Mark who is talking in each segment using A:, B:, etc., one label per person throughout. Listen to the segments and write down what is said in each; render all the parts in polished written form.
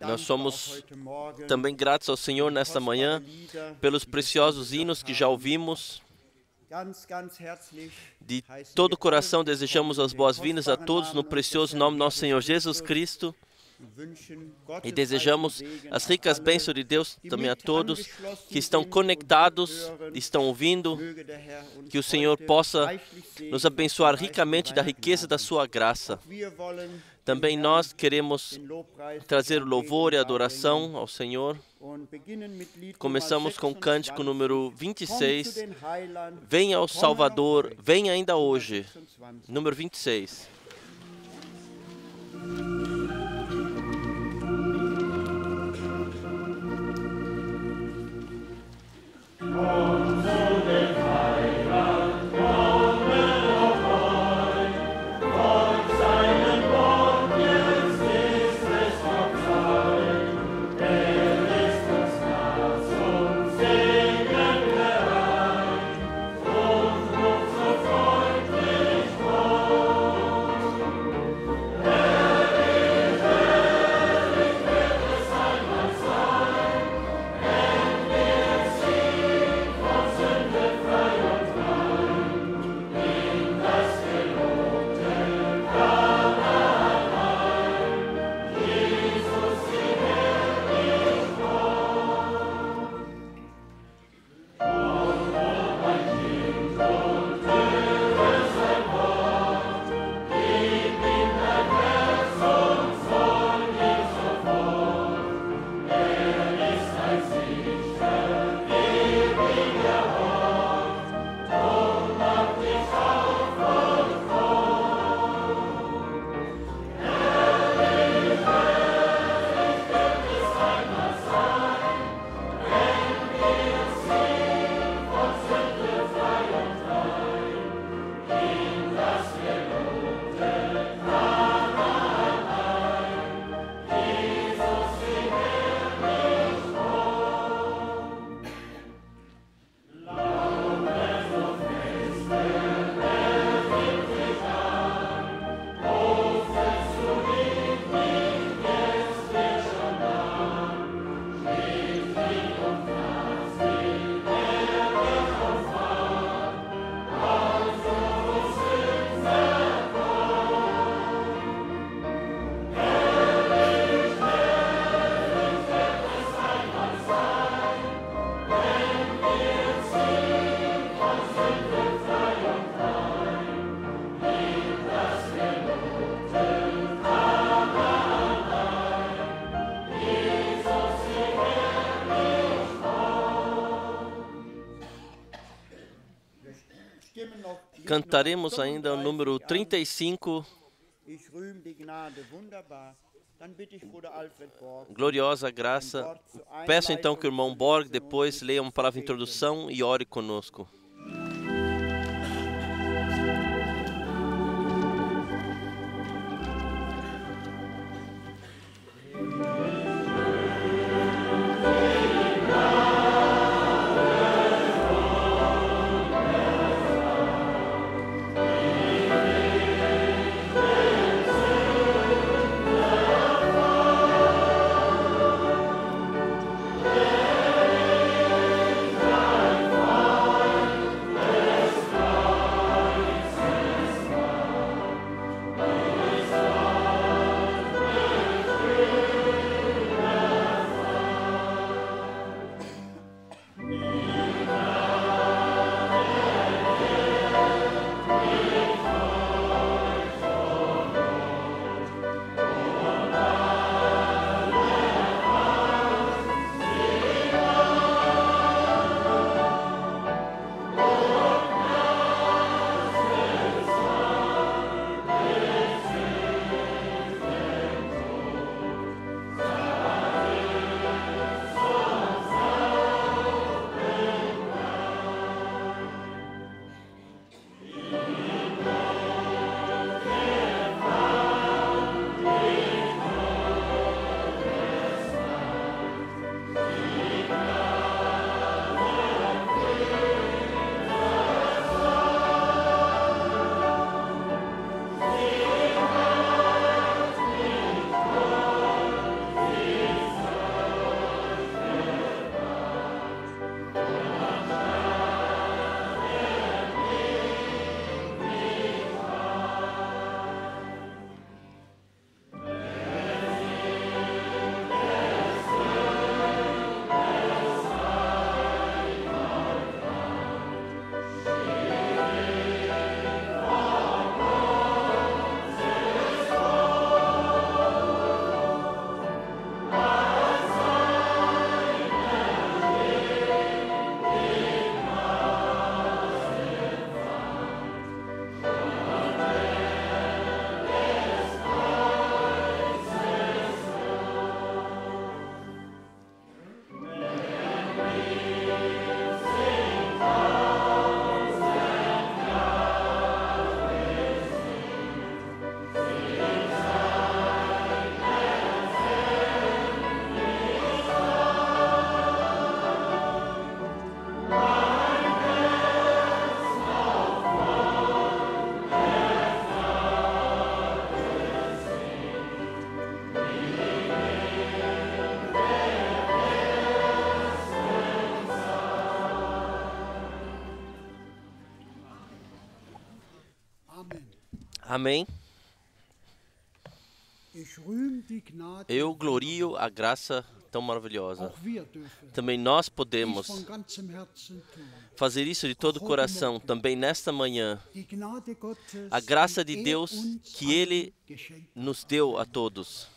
A: Nós somos também gratos ao Senhor nesta manhã pelos preciosos hinos que já ouvimos. De todo o coração desejamos as boas-vindas a todos no precioso nome do nosso Senhor Jesus Cristo. E desejamos as ricas bênçãos de Deus também a todos que estão conectados, estão ouvindo, que o Senhor possa nos abençoar ricamente da riqueza da sua graça. Também nós queremos trazer o louvor e a adoração ao Senhor. Começamos com o cântico número 26. Venha ao Salvador, venha ainda hoje. Número 26. Cantaremos ainda o número 35, Gloriosa Graça. Peço então que o irmão Borg depois leia uma palavra de introdução e ore conosco. Amém? Eu glorio a graça tão maravilhosa. Também nós podemos fazer isso de todo o coração. Também nesta manhã, a graça de Deus que Ele nos deu a todos.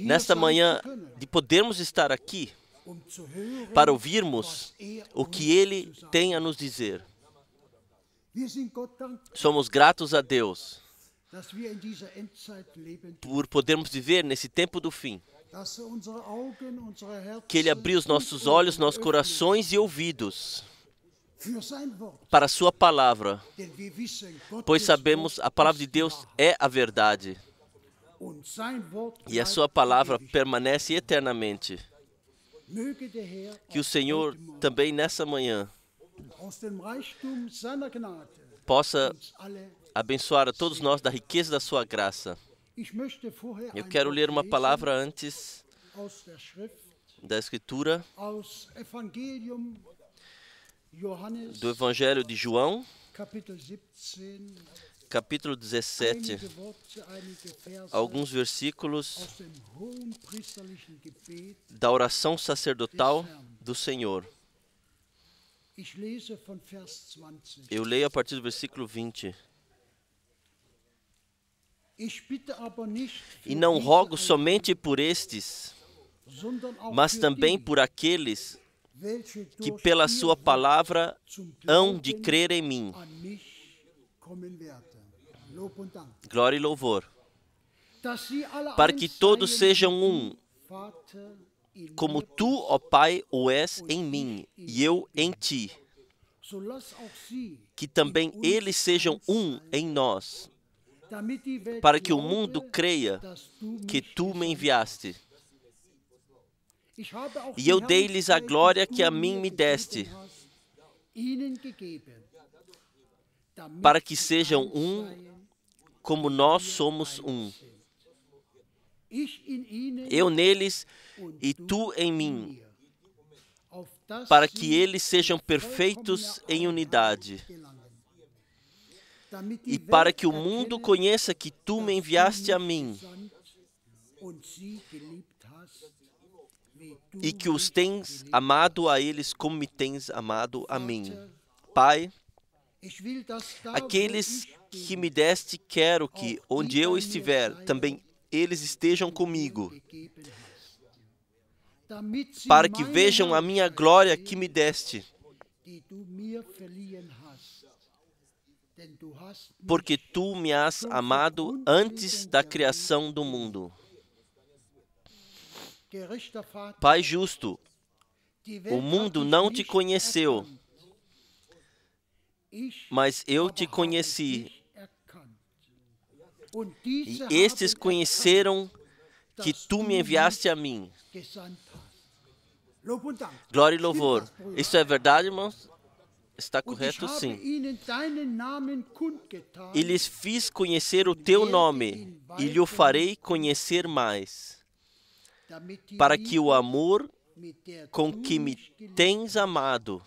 A: Nesta manhã, de podermos estar aqui para ouvirmos o que Ele tem a nos dizer. Somos gratos a Deus por podermos viver nesse tempo do fim. Que Ele abriu os nossos olhos, nossos corações e ouvidos para a Sua palavra, pois sabemos a palavra de Deus é a verdade e a Sua palavra permanece eternamente. Que o Senhor também nessa manhã possa abençoar a todos nós da riqueza da Sua graça. Eu quero ler uma palavra antes da Escritura, do Evangelho de João, capítulo 17, alguns versículos da oração sacerdotal do Senhor. Eu leio a partir do versículo 20. E não rogo somente por estes, mas também por aqueles que pela sua palavra hão de crer em mim. Glória e louvor. Para que todos sejam um, como tu, ó Pai, o és em mim, e eu em ti. Que também eles sejam um em nós, para que o mundo creia que tu me enviaste. E eu dei-lhes a glória que a mim me deste, para que sejam um, como nós somos um. Eu neles e tu em mim, para que eles sejam perfeitos em unidade. E para que o mundo conheça que tu me enviaste a mim e que os tens amado a eles como me tens amado a mim. Pai, aqueles que me deste, quero que, onde eu estiver, também eles estejam comigo, para que vejam a minha glória que me deste, porque tu me has amado antes da criação do mundo. Pai justo, o mundo não te conheceu, mas eu te conheci. E estes conheceram que tu me enviaste a mim. Glória e louvor. Isso é verdade, irmãos? Está correto? Sim. E lhes fiz conhecer o teu nome, e lhe farei conhecer mais, para que o amor com que me tens amado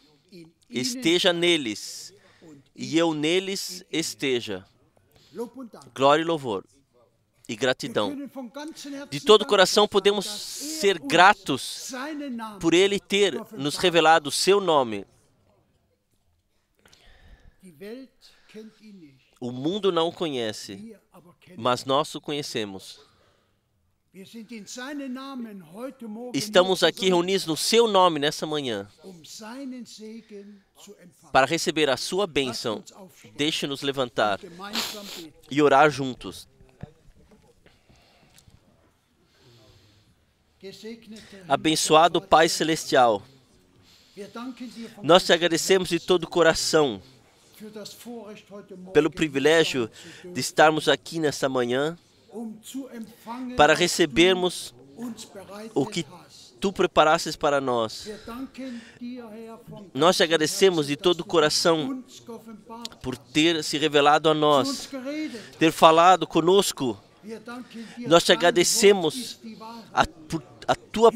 A: esteja neles, e eu neles esteja. Glória e louvor e gratidão. De todo o coração podemos ser gratos por Ele ter nos revelado o seu nome. O mundo não o conhece, mas nós o conhecemos. Estamos aqui reunidos no seu nome nessa manhã para receber a sua bênção. Deixe-nos levantar e orar juntos. Abençoado Pai Celestial, nós te agradecemos de todo o coração pelo privilégio de estarmos aqui nesta manhã para recebermos o que tu preparastes para nós. Nós te agradecemos de todo o coração por ter se revelado a nós, ter falado conosco. Nós te agradecemos, a tua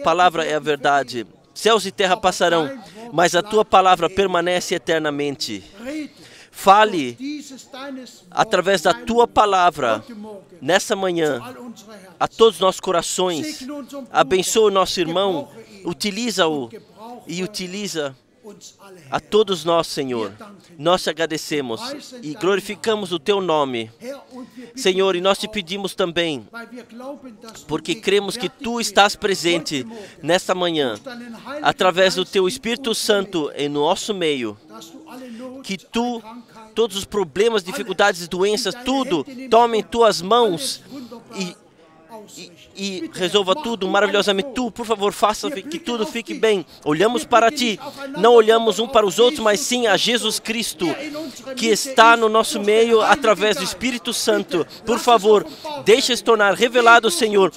A: palavra é a verdade. Céus e terra passarão, mas a tua palavra permanece eternamente. Fale através da Tua palavra nessa manhã a todos os nossos corações. Abençoa o nosso irmão, utiliza-o e utiliza a todos nós, Senhor. Nós te agradecemos e glorificamos o Teu nome, Senhor, e nós te pedimos também, porque cremos que Tu estás presente nesta manhã, através do Teu Espírito Santo em nosso meio, que Tu, todos os problemas, dificuldades, doenças, tudo, tome em Tuas mãos e resolva tudo maravilhosamente. Tu, por favor, faça que tudo fique bem. Olhamos para Ti, não olhamos um para os outros, mas sim a Jesus Cristo, que está no nosso meio através do Espírito Santo. Por favor, deixe se tornar revelado, Senhor.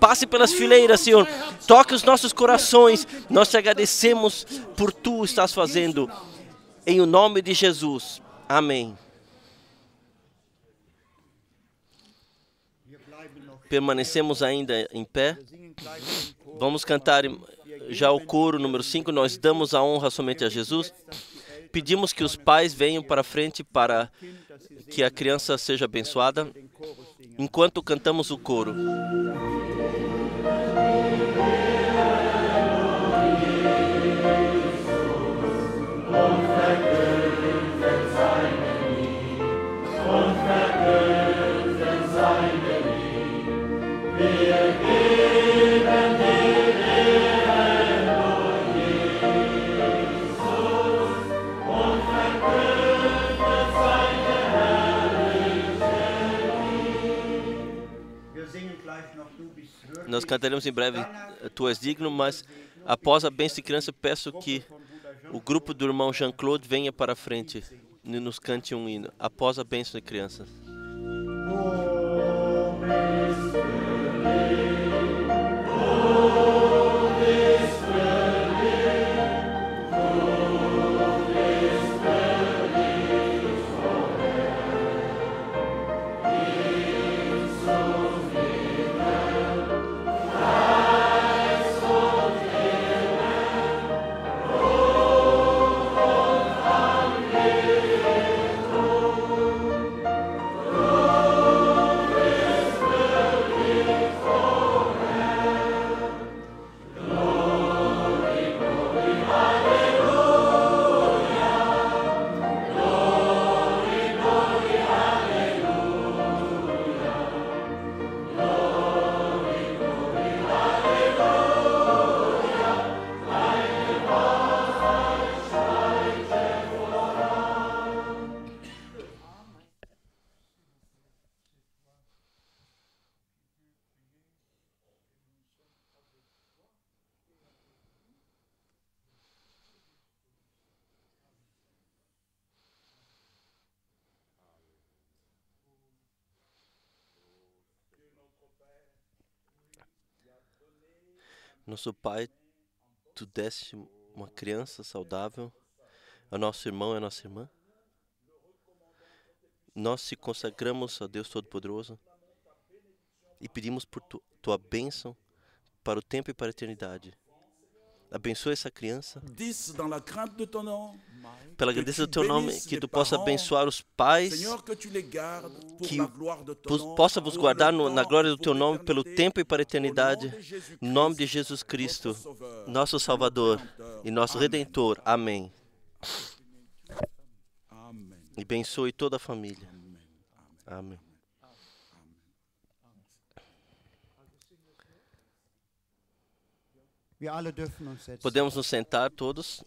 A: Passe pelas fileiras, Senhor. Toque os nossos corações. Nós te agradecemos por Tu estás fazendo. Em o nome de Jesus. Amém. Permanecemos ainda em pé. Vamos cantar já o coro número 5. Nós damos a honra somente a Jesus. Pedimos que os pais venham para frente para que a criança seja abençoada, enquanto cantamos o coro. Nós cantaremos em breve Tu és digno, mas após a bênção de criança, peço que o grupo do irmão Jean-Claude venha para a frente e nos cante um hino, após a bênção de criança. Nosso Pai, Tu deste uma criança saudável ao nosso irmão e à nossa irmã. Nós te consagramos a Deus Todo-Poderoso e pedimos por Tua bênção para o tempo e para a eternidade. Abençoa essa criança. Pela grandeza do Teu nome, que Tu possa abençoar os pais, que possa vos guardar na glória do Teu nome pelo tempo e para a eternidade. Em nome de Jesus Cristo, nosso Salvador e nosso Redentor. Amém. E abençoe toda a família. Amém. Podemos nos sentar todos.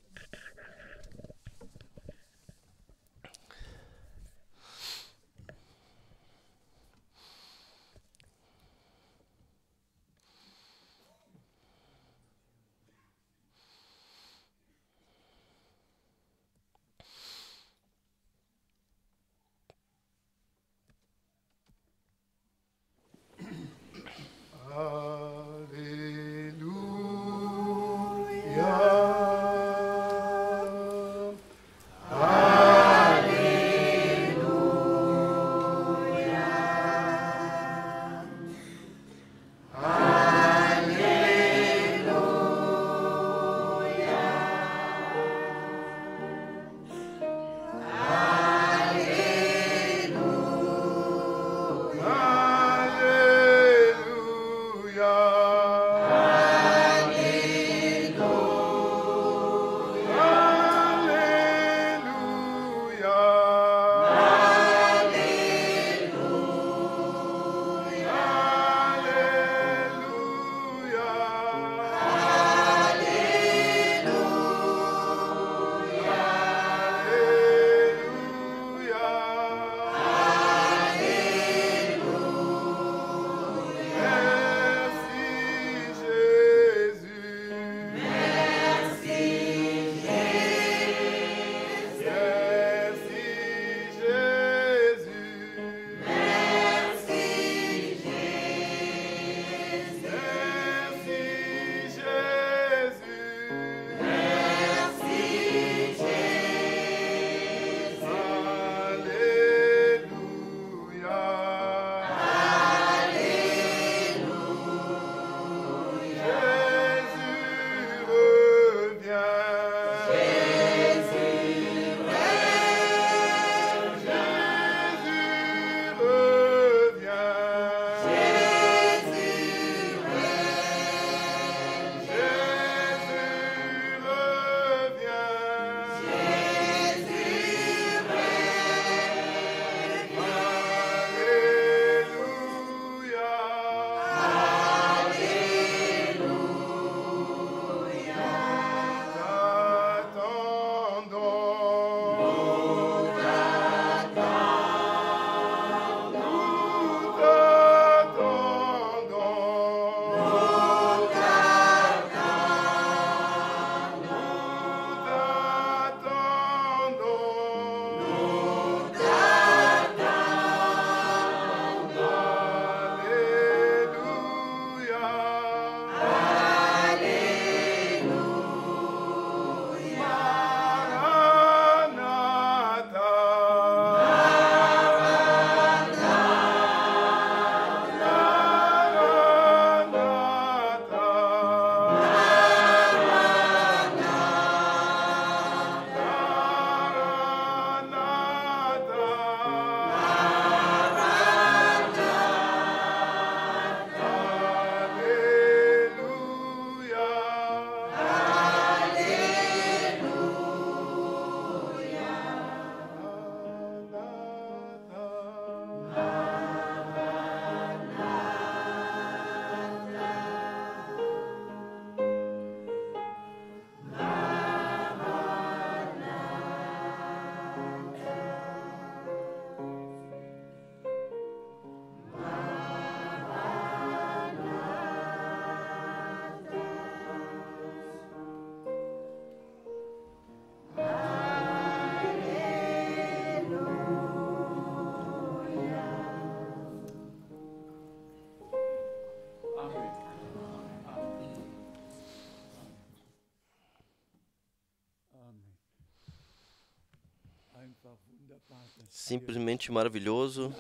A: simplesmente maravilhoso,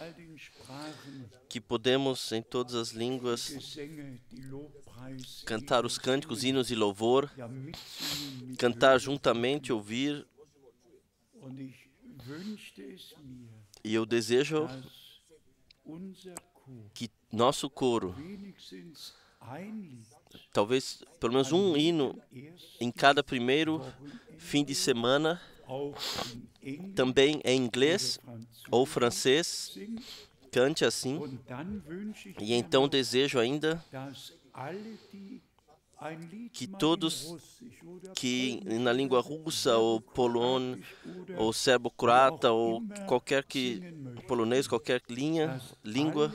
A: que podemos em todas as línguas cantar os cânticos, hinos e louvor, cantar juntamente, ouvir. E eu desejo que nosso coro, talvez pelo menos um hino em cada primeiro fim de semana, também em inglês ou francês, cante assim. E então desejo ainda que todos que na língua russa ou polônia ou serbo-croata ou qualquer polonês, qualquer língua,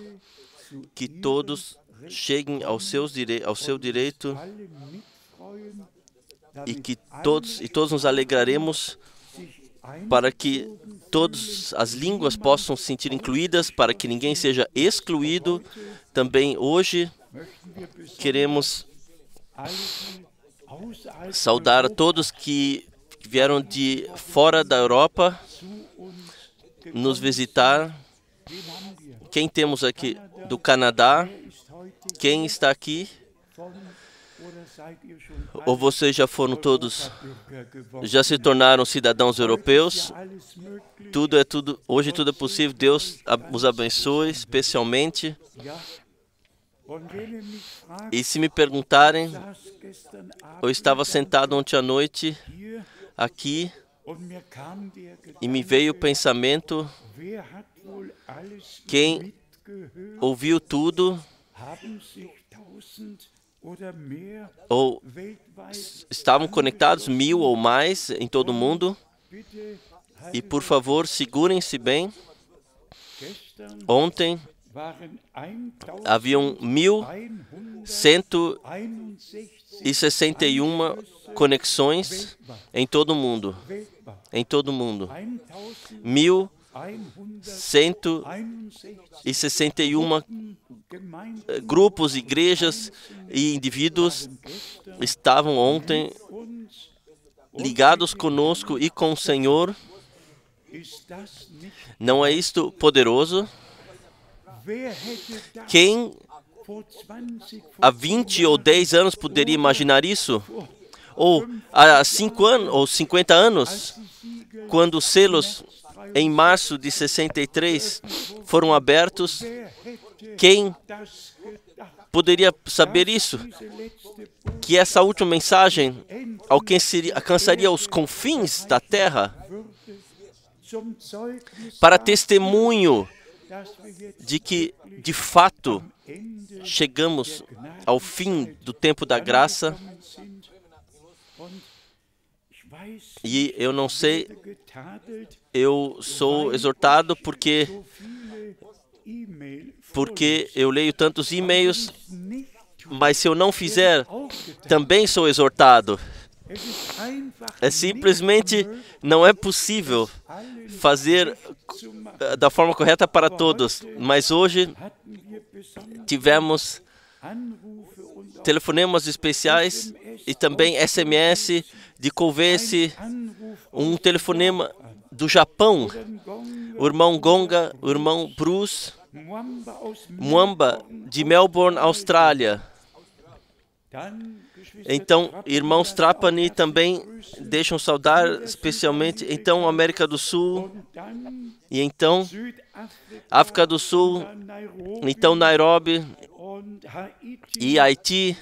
A: que todos cheguem ao seu direito e que todos nos alegraremos para que todas as línguas possam se sentir incluídas, para que ninguém seja excluído. Também hoje queremos saudar a todos que vieram de fora da Europa nos visitar. Quem temos aqui do Canadá? Quem está aqui? Ou vocês já foram todos, já se tornaram cidadãos europeus? Hoje tudo é possível. Deus os abençoe especialmente. E se me perguntarem, eu estava sentado ontem à noite aqui e me veio o pensamento: quem ouviu tudo ou estavam conectados 1000 ou mais em todo o mundo? E por favor, segurem-se bem. Ontem haviam 1161 conexões em todo o mundo. Em todo o mundo. 1161 grupos, igrejas e indivíduos estavam ontem ligados conosco e com o Senhor. Não é isto poderoso? Quem há 20 ou 10 anos poderia imaginar isso? Ou há 5 anos ou 50 anos, quando os selos em março de 63 foram abertos? Quem poderia saber isso? Que essa última mensagem alcançaria os confins da terra para testemunho de que, de fato, chegamos ao fim do tempo da graça. E eu não sei, eu sou exortado porque eu leio tantos e-mails, mas se eu não fizer, também sou exortado. É simplesmente não é possível fazer da forma correta para todos. Mas hoje tivemos telefonemas especiais e também SMS de Convence, um telefonema do Japão, o irmão Gonga, o irmão Bruce, Mwamba de Melbourne, Austrália. Então, irmãos Trapani também deixam saudar, especialmente, então, América do Sul, e então, África do Sul, então, Nairobi, e Haiti,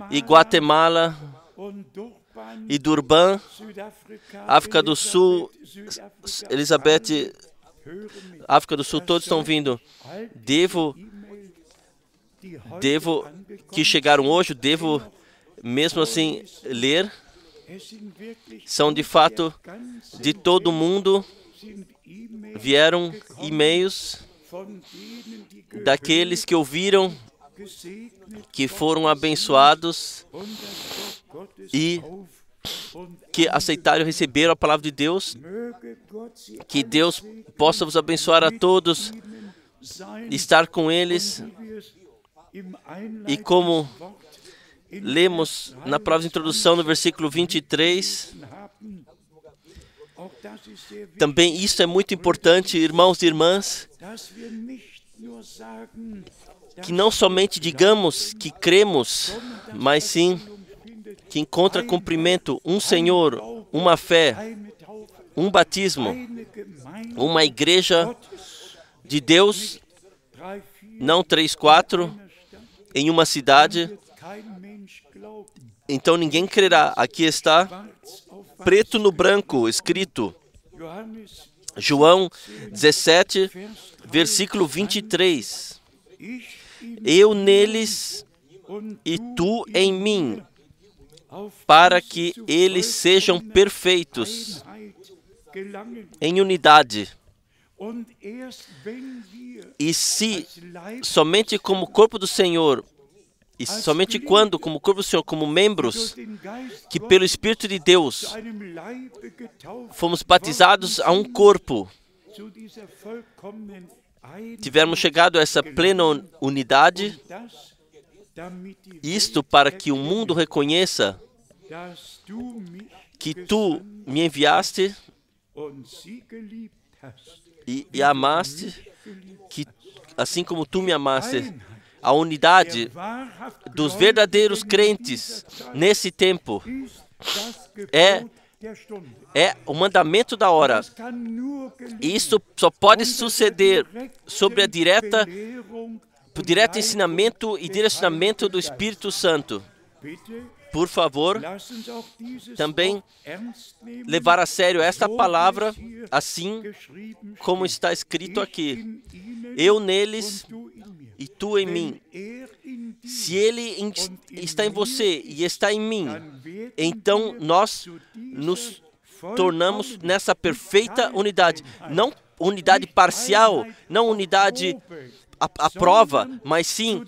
A: e Guatemala, e Durban, África do Sul, Elizabeth, África do Sul, todos estão vindo. Devo que chegaram hoje, devo mesmo assim ler. São de fato de todo mundo, vieram e-mails daqueles que ouviram, que foram abençoados e que aceitaram e receberam a palavra de Deus. Que Deus possa vos abençoar a todos, estar com eles. E como lemos na palavra de introdução no versículo 23, Também isso é muito importante, irmãos e irmãs, que não somente digamos que cremos, mas sim que encontra cumprimento um Senhor, uma fé, um batismo, uma igreja de Deus, não 3, 4, em uma cidade. Então ninguém crerá. Aqui está, preto no branco, escrito, João 17, versículo 23. Eu neles e tu em mim, para que eles sejam perfeitos, em unidade. E se somente como corpo do Senhor, e somente quando, como corpo do Senhor, como membros, que pelo Espírito de Deus fomos batizados a um corpo, tivermos chegado a essa plena unidade, isto para que o mundo reconheça que tu me enviaste e amaste, que, assim como tu me amaste. A unidade dos verdadeiros crentes nesse tempo é o mandamento da hora. Isso só pode suceder sobre o direto ensinamento e direcionamento do Espírito Santo. Por favor, também levar a sério esta palavra, assim como está escrito aqui. Eu neles e tu em mim. Se ele está em você e está em mim, então nós nos tornamos nessa perfeita unidade. Não unidade parcial, não unidade à prova, mas sim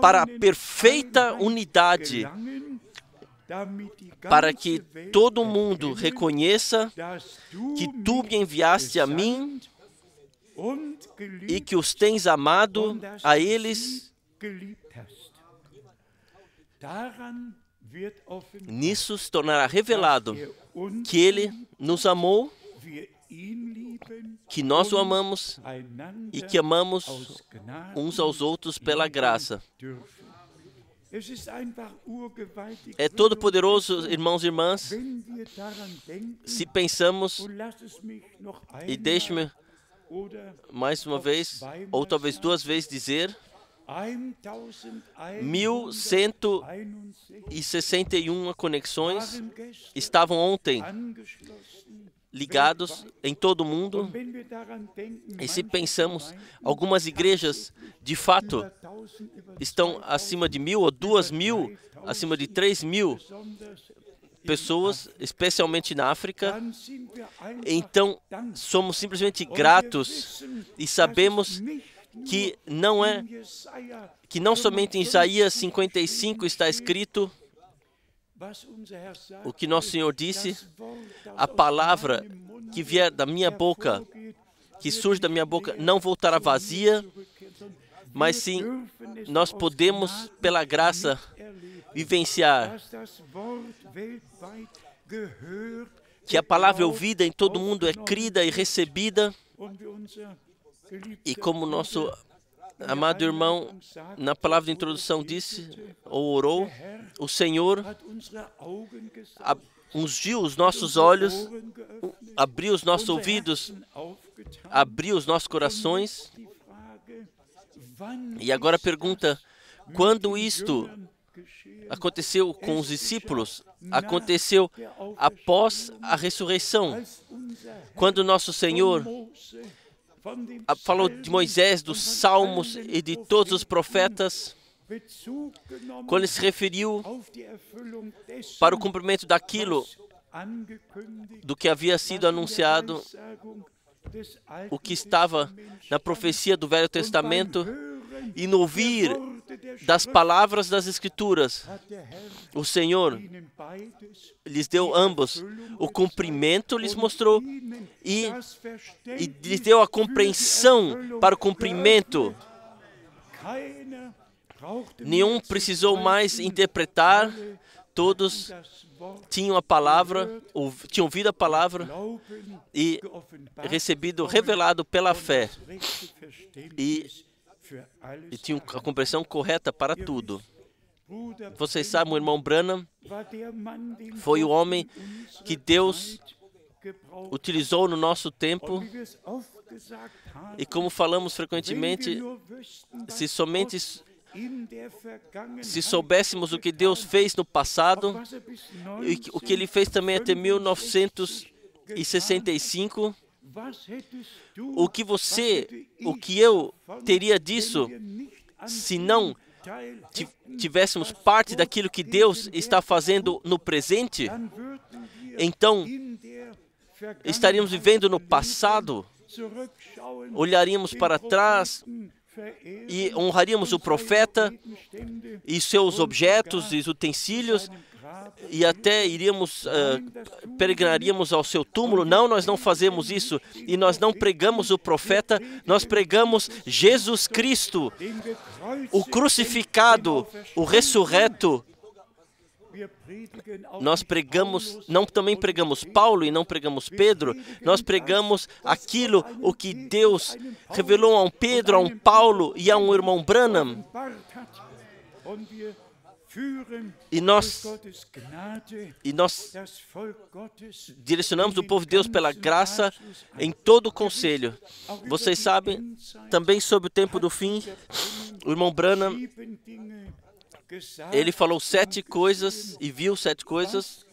A: para a perfeita unidade, para que todo mundo reconheça que tu me enviaste a mim e que os tens amado a eles. Nisso se tornará revelado que Ele nos amou, que nós o amamos e que amamos uns aos outros pela graça. É todo poderoso, irmãos e irmãs, se pensamos, e deixe-me mais uma vez, ou talvez duas vezes dizer, 1.161 conexões estavam ontem ligados em todo o mundo. E se pensamos, algumas igrejas, de fato, estão acima de 1.000 ou 2.000, acima de 3.000 pessoas, especialmente na África. Então, somos simplesmente gratos e sabemos que não somente em Isaías 55 está escrito o que nosso Senhor disse, a palavra que vier da minha boca, que surge da minha boca, não voltará vazia, mas sim, nós podemos, pela graça, vivenciar que a palavra ouvida em todo mundo é crida e recebida, e como nosso amado irmão, na palavra de introdução disse, ou orou, o Senhor ungiu os nossos olhos, abriu os nossos ouvidos, abriu os nossos corações. E agora a pergunta, quando isto aconteceu com os discípulos? Aconteceu após a ressurreição, quando nosso Senhor falou de Moisés, dos Salmos e de todos os profetas, quando ele se referiu para o cumprimento daquilo do que havia sido anunciado, o que estava na profecia do Velho Testamento, e no ouvir das palavras das Escrituras, o Senhor lhes deu ambos. O cumprimento lhes mostrou e lhes deu a compreensão para o cumprimento. Nenhum precisou mais interpretar, todos tinham a palavra, tinham ouvido a palavra e revelado pela fé. E tinham a compreensão correta para tudo. Vocês sabem, o irmão Branham foi o homem que Deus utilizou no nosso tempo. E como falamos frequentemente, se soubéssemos o que Deus fez no passado, e o que Ele fez também até 1965, o que eu teria disso se não tivéssemos parte daquilo que Deus está fazendo no presente? Então, estaríamos vivendo no passado, olharíamos para trás e honraríamos o profeta e seus objetos e utensílios e até peregrinaríamos ao seu túmulo. Não, nós não fazemos isso e nós não pregamos o profeta, nós pregamos Jesus Cristo, o crucificado, o ressurreto. Nós pregamos, também pregamos Paulo e não pregamos Pedro. Nós pregamos aquilo o que Deus revelou a um Pedro, a um Paulo e a um irmão Branham. E nós direcionamos o povo de Deus pela graça em todo o conselho. Vocês sabem também sobre o tempo do fim. O irmão Branham, ele falou 7 coisas e viu 7 coisas.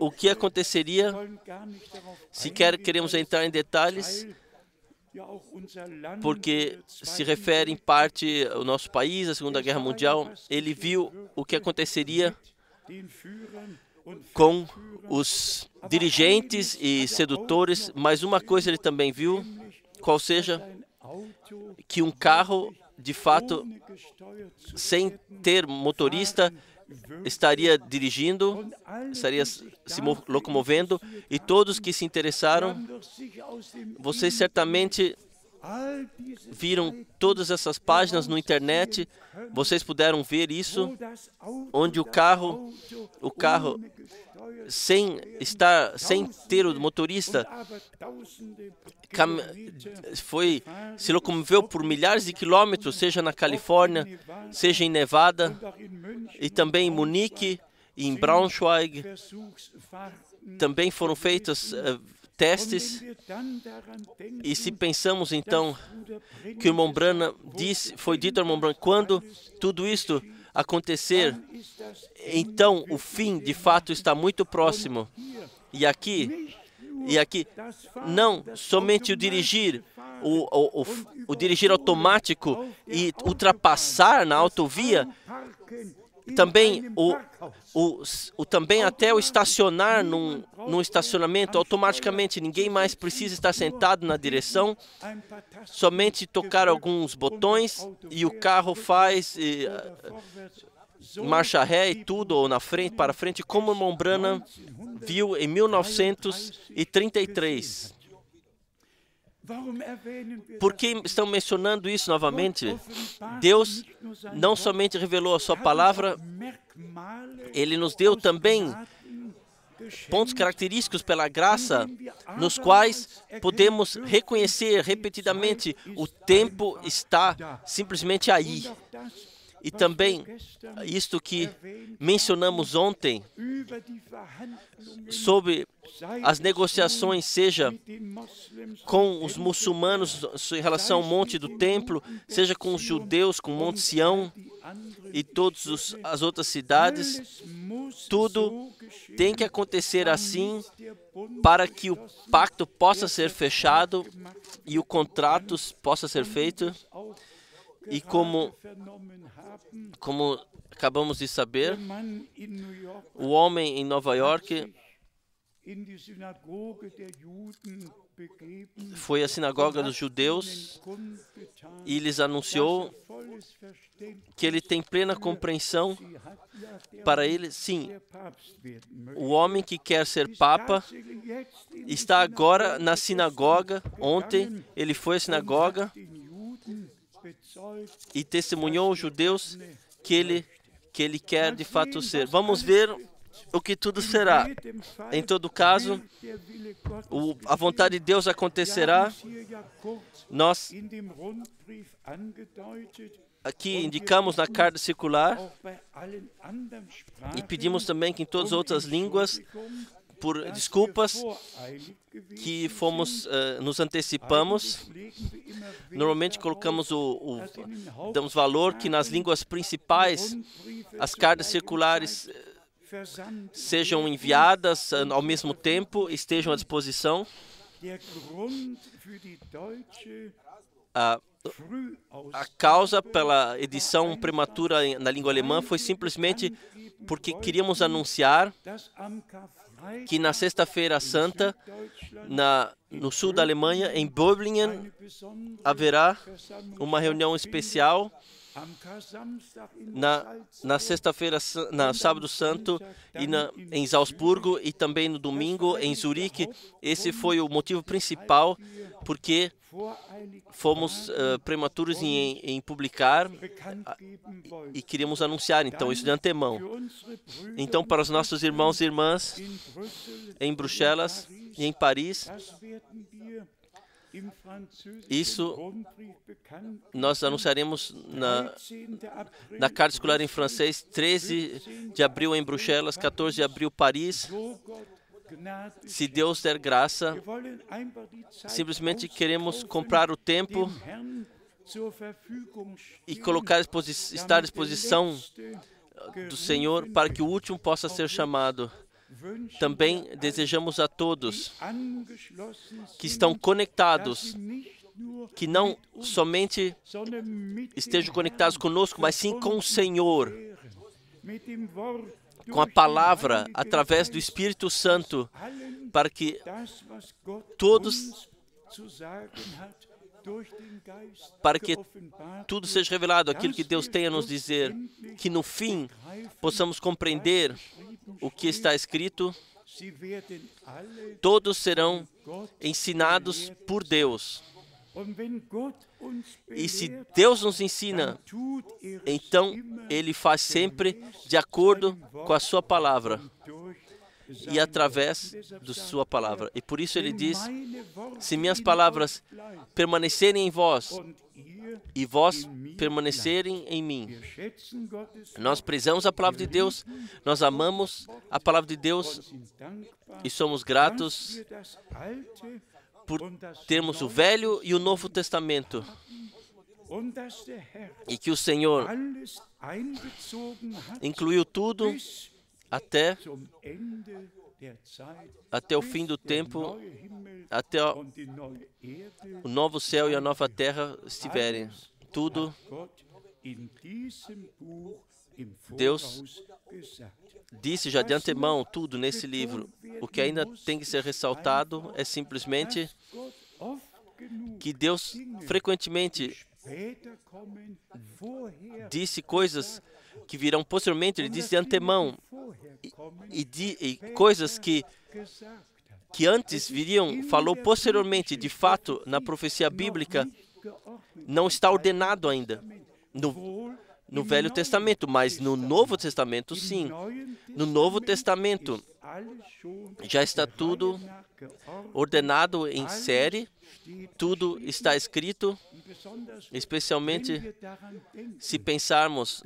A: O que aconteceria? Se queremos entrar em detalhes, porque se refere em parte ao nosso país, à Segunda Guerra Mundial. Ele viu o que aconteceria com os dirigentes e sedutores, mas uma coisa ele também viu, qual seja, que um carro, de fato, sem ter motorista, estaria dirigindo, estaria se locomovendo, e todos que se interessaram, vocês certamente viram todas essas páginas no internet, vocês puderam ver isso, onde o carro sem ter o motorista, se locomoveu por milhares de quilômetros, seja na Califórnia, seja em Nevada, e também em Munique, e em Braunschweig. Também foram feitos testes. E se pensamos então que o irmão Branham foi dito ao irmão Branham, quando tudo isto acontecer, então o fim de fato está muito próximo. E aqui, não somente o dirigir automático e ultrapassar na autovia, também também até o estacionar num estacionamento, automaticamente ninguém mais precisa estar sentado na direção, somente tocar alguns botões e o carro faz marcha ré e tudo, ou para frente, como o irmão Branham viu em 1933. Por que estão mencionando isso novamente? Deus não somente revelou a sua palavra, Ele nos deu também pontos característicos pela graça, nos quais podemos reconhecer repetidamente o tempo está simplesmente aí. E também isto que mencionamos ontem, sobre as negociações, seja com os muçulmanos em relação ao Monte do Templo, seja com os judeus, com o Monte Sião e todas as outras cidades, tudo tem que acontecer assim para que o pacto possa ser fechado e o contrato possa ser feito. E como acabamos de saber, o homem em Nova York foi à sinagoga dos judeus e lhes anunciou que ele tem plena compreensão. Para ele, sim, o homem que quer ser papa está agora na sinagoga. Ontem ele foi à sinagoga e testemunhou aos judeus que ele que Ele quer de fato ser. Vamos ver o que tudo será. Em todo caso, a vontade de Deus acontecerá. Nós aqui indicamos na carta circular e pedimos também que em todas as outras línguas, por desculpas que nos antecipamos. Normalmente colocamos damos valor que nas línguas principais as cartas circulares sejam enviadas ao mesmo tempo, estejam à disposição. A causa pela edição prematura na língua alemã foi simplesmente porque queríamos anunciar que na Sexta-feira Santa, no sul da Alemanha, em Böblingen, haverá uma reunião especial. Na sexta-feira, no sábado santo, em Salzburgo e também no domingo em Zurique. Esse foi o motivo principal porque fomos prematuros em publicar e queríamos anunciar, então, isso de antemão. Então, para os nossos irmãos e irmãs em Bruxelas e em Paris, isso nós anunciaremos na carta escolar em francês, 13 de abril em Bruxelas, 14 de abril Paris. Se Deus der graça, simplesmente queremos comprar o tempo e estar à disposição do Senhor para que o último possa ser chamado. Também desejamos a todos que estão conectados, que não somente estejam conectados conosco, mas sim com o Senhor, com a palavra, através do Espírito Santo, para que tudo seja revelado, aquilo que Deus tem a nos dizer, que no fim possamos compreender o que está escrito. Todos serão ensinados por Deus. E se Deus nos ensina, então Ele faz sempre de acordo com a sua palavra e através da sua palavra. E por isso Ele diz, se minhas palavras permanecerem em vós e vós permanecerem em mim. Nós prezamos a palavra de Deus, nós amamos a palavra de Deus e somos gratos por termos o Velho e o Novo Testamento e que o Senhor incluiu tudo até o fim do tempo, até o novo céu e a nova terra estiverem. Tudo Deus disse já de antemão, tudo nesse livro. O que ainda tem que ser ressaltado é simplesmente que Deus frequentemente disse coisas que virão posteriormente. Ele disse de antemão e coisas que antes viriam, falou posteriormente. De fato, na profecia bíblica não está ordenado ainda no Velho Testamento, mas no Novo Testamento sim. No Novo Testamento já está tudo ordenado em série, tudo está escrito, especialmente se pensarmos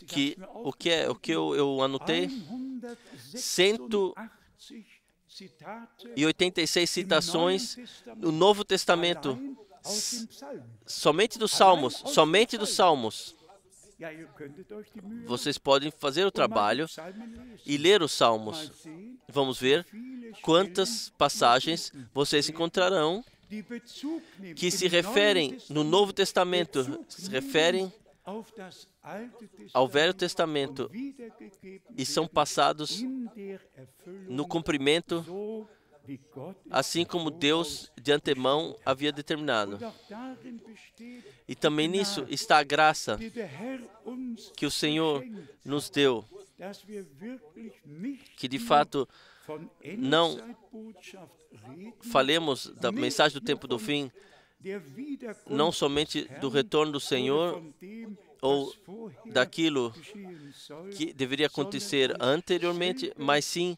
A: que o que eu anotei, 186 citações no Novo Testamento, somente dos Salmos, Vocês podem fazer o trabalho e ler os Salmos. Vamos ver quantas passagens vocês encontrarão que se referem no Novo Testamento, se referem ao Velho Testamento e são passados no cumprimento, assim como Deus de antemão havia determinado. E também nisso está a graça que o Senhor nos deu, que de fato não falemos da mensagem do tempo do fim, não somente do retorno do Senhor, ou daquilo que deveria acontecer anteriormente, mas sim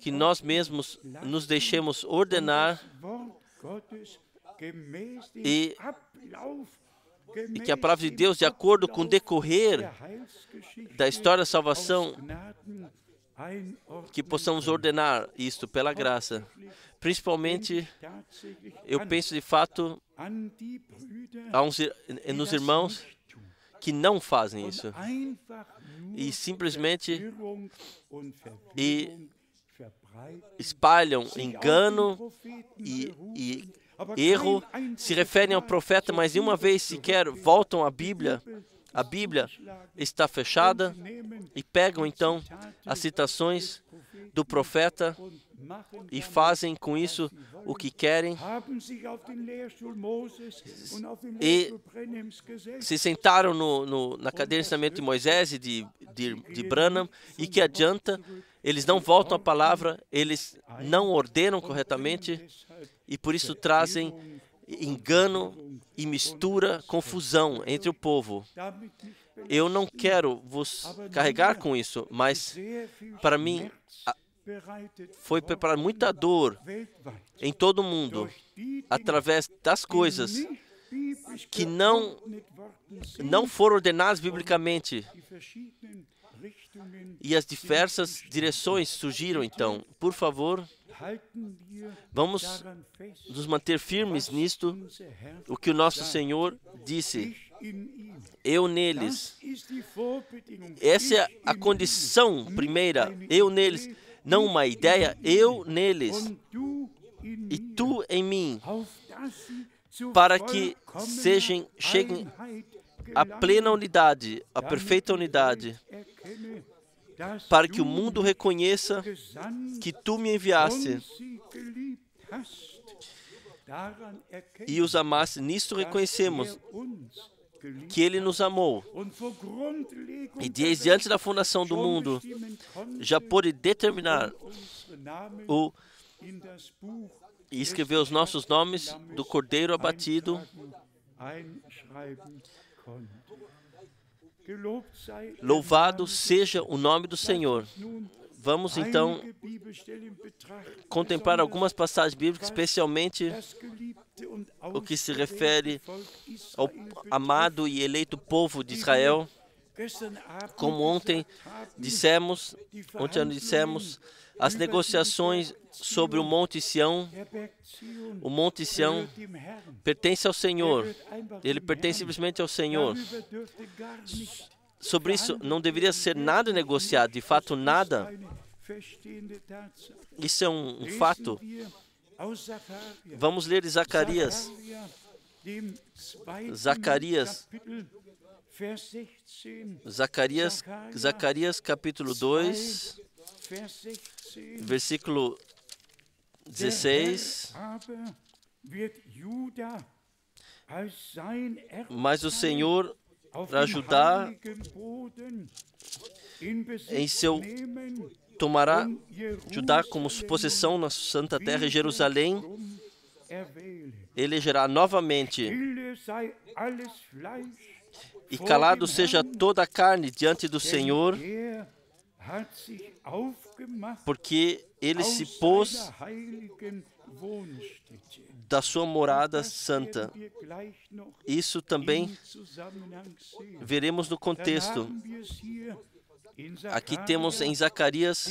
A: que nós mesmos nos deixemos ordenar e que a palavra de Deus, de acordo com o decorrer da história da salvação, que possamos ordenar isto pela graça. Principalmente, eu penso de fato nos irmãos que não fazem isso e simplesmente espalham engano e erro, se referem ao profeta, mas nenhuma vez sequer voltam à Bíblia. A Bíblia está fechada e pegam então as citações do profeta e fazem com isso o que querem e se sentaram na cadeira de ensinamento de Moisés e de Branham, e que adianta, eles não voltam à palavra, eles não ordenam corretamente e por isso trazem engano e mistura, confusão entre o povo. Eu não quero vos carregar com isso, mas para mim foi preparada muita dor em todo o mundo, através das coisas que não foram ordenadas biblicamente. E as diversas direções surgiram então. Por favor, vamos nos manter firmes nisto, o que o nosso Senhor disse. Eu neles. Essa é a condição primeira. Eu neles. Não uma ideia, eu neles. E tu em mim. Para que cheguem à plena unidade, à perfeita unidade. Para que o mundo reconheça que tu me enviaste e os amaste. Nisto reconhecemos que Ele nos amou e desde antes da fundação do mundo já pôde determinar e escrever os nossos nomes do Cordeiro abatido. Louvado seja o nome do Senhor. Vamos então contemplar algumas passagens bíblicas, especialmente o que se refere ao amado e eleito povo de Israel. Como ontem dissemos, as negociações sobre o Monte Sião. O Monte Sião pertence ao Senhor. Ele pertence simplesmente ao Senhor. Sobre isso não deveria ser nada negociado, de fato nada. Isso é um fato. Vamos ler Zacarias. Zacarias capítulo 2, versículo 16. Mas o Senhor para Judá tomará Judá como possessão na santa terra, e Jerusalém elegerá novamente. E calado seja toda a carne diante do Senhor, porque Ele se pôs da sua morada santa. Isso também veremos no contexto. Aqui temos em Zacarias,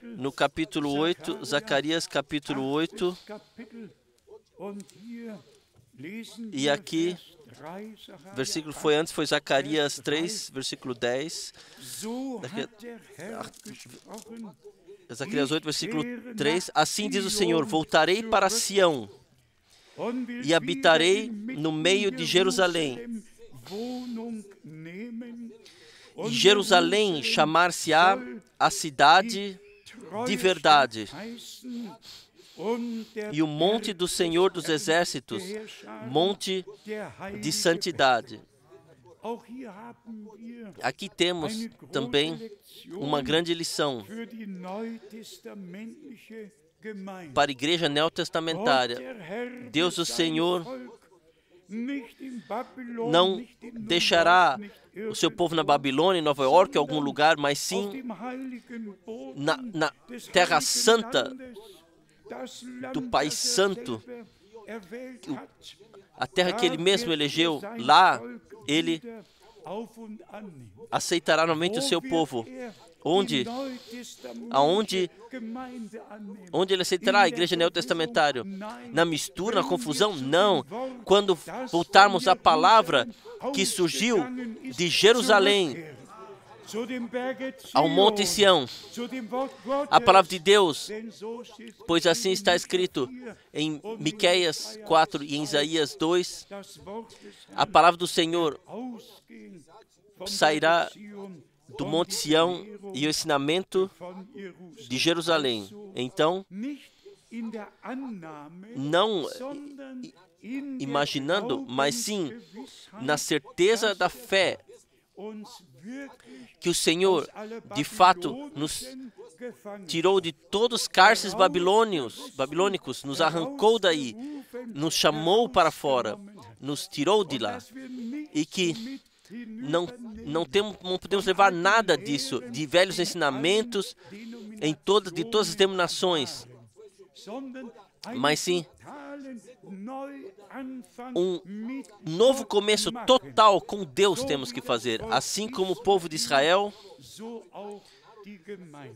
A: no capítulo 8, Zacarias capítulo 8, e aqui, versículo foi Zacarias 3, versículo 10. Zacarias 8, versículo 3. Assim diz o Senhor: voltarei para Sião e habitarei no meio de Jerusalém. E Jerusalém chamar-se-á a cidade de verdade, e o monte do Senhor dos Exércitos, monte de santidade. Aqui temos também uma grande lição para a igreja neotestamentária. Deus, o Senhor, não deixará o seu povo na Babilônia, em Nova York, em algum lugar, mas sim na Terra Santa do Pai Santo, a terra que Ele mesmo elegeu. Lá, Ele aceitará novamente o seu povo. Onde Ele aceitará a igreja neotestamentária? Na mistura, na confusão? Não. Quando voltarmos à palavra que surgiu de Jerusalém ao Monte Sião, a palavra de Deus, pois assim está escrito em Miqueias 4 e em Isaías 2, a palavra do Senhor sairá do Monte Sião e o ensinamento de Jerusalém. Então, não imaginando, mas sim na certeza da fé que o Senhor, de fato, nos tirou de todos os cárceres babilônicos, nos arrancou daí, nos chamou para fora, nos tirou de lá, e que não podemos levar nada disso, de velhos ensinamentos de todas as denominações, mas sim um novo começo total com Deus temos que fazer, assim como o povo de Israel,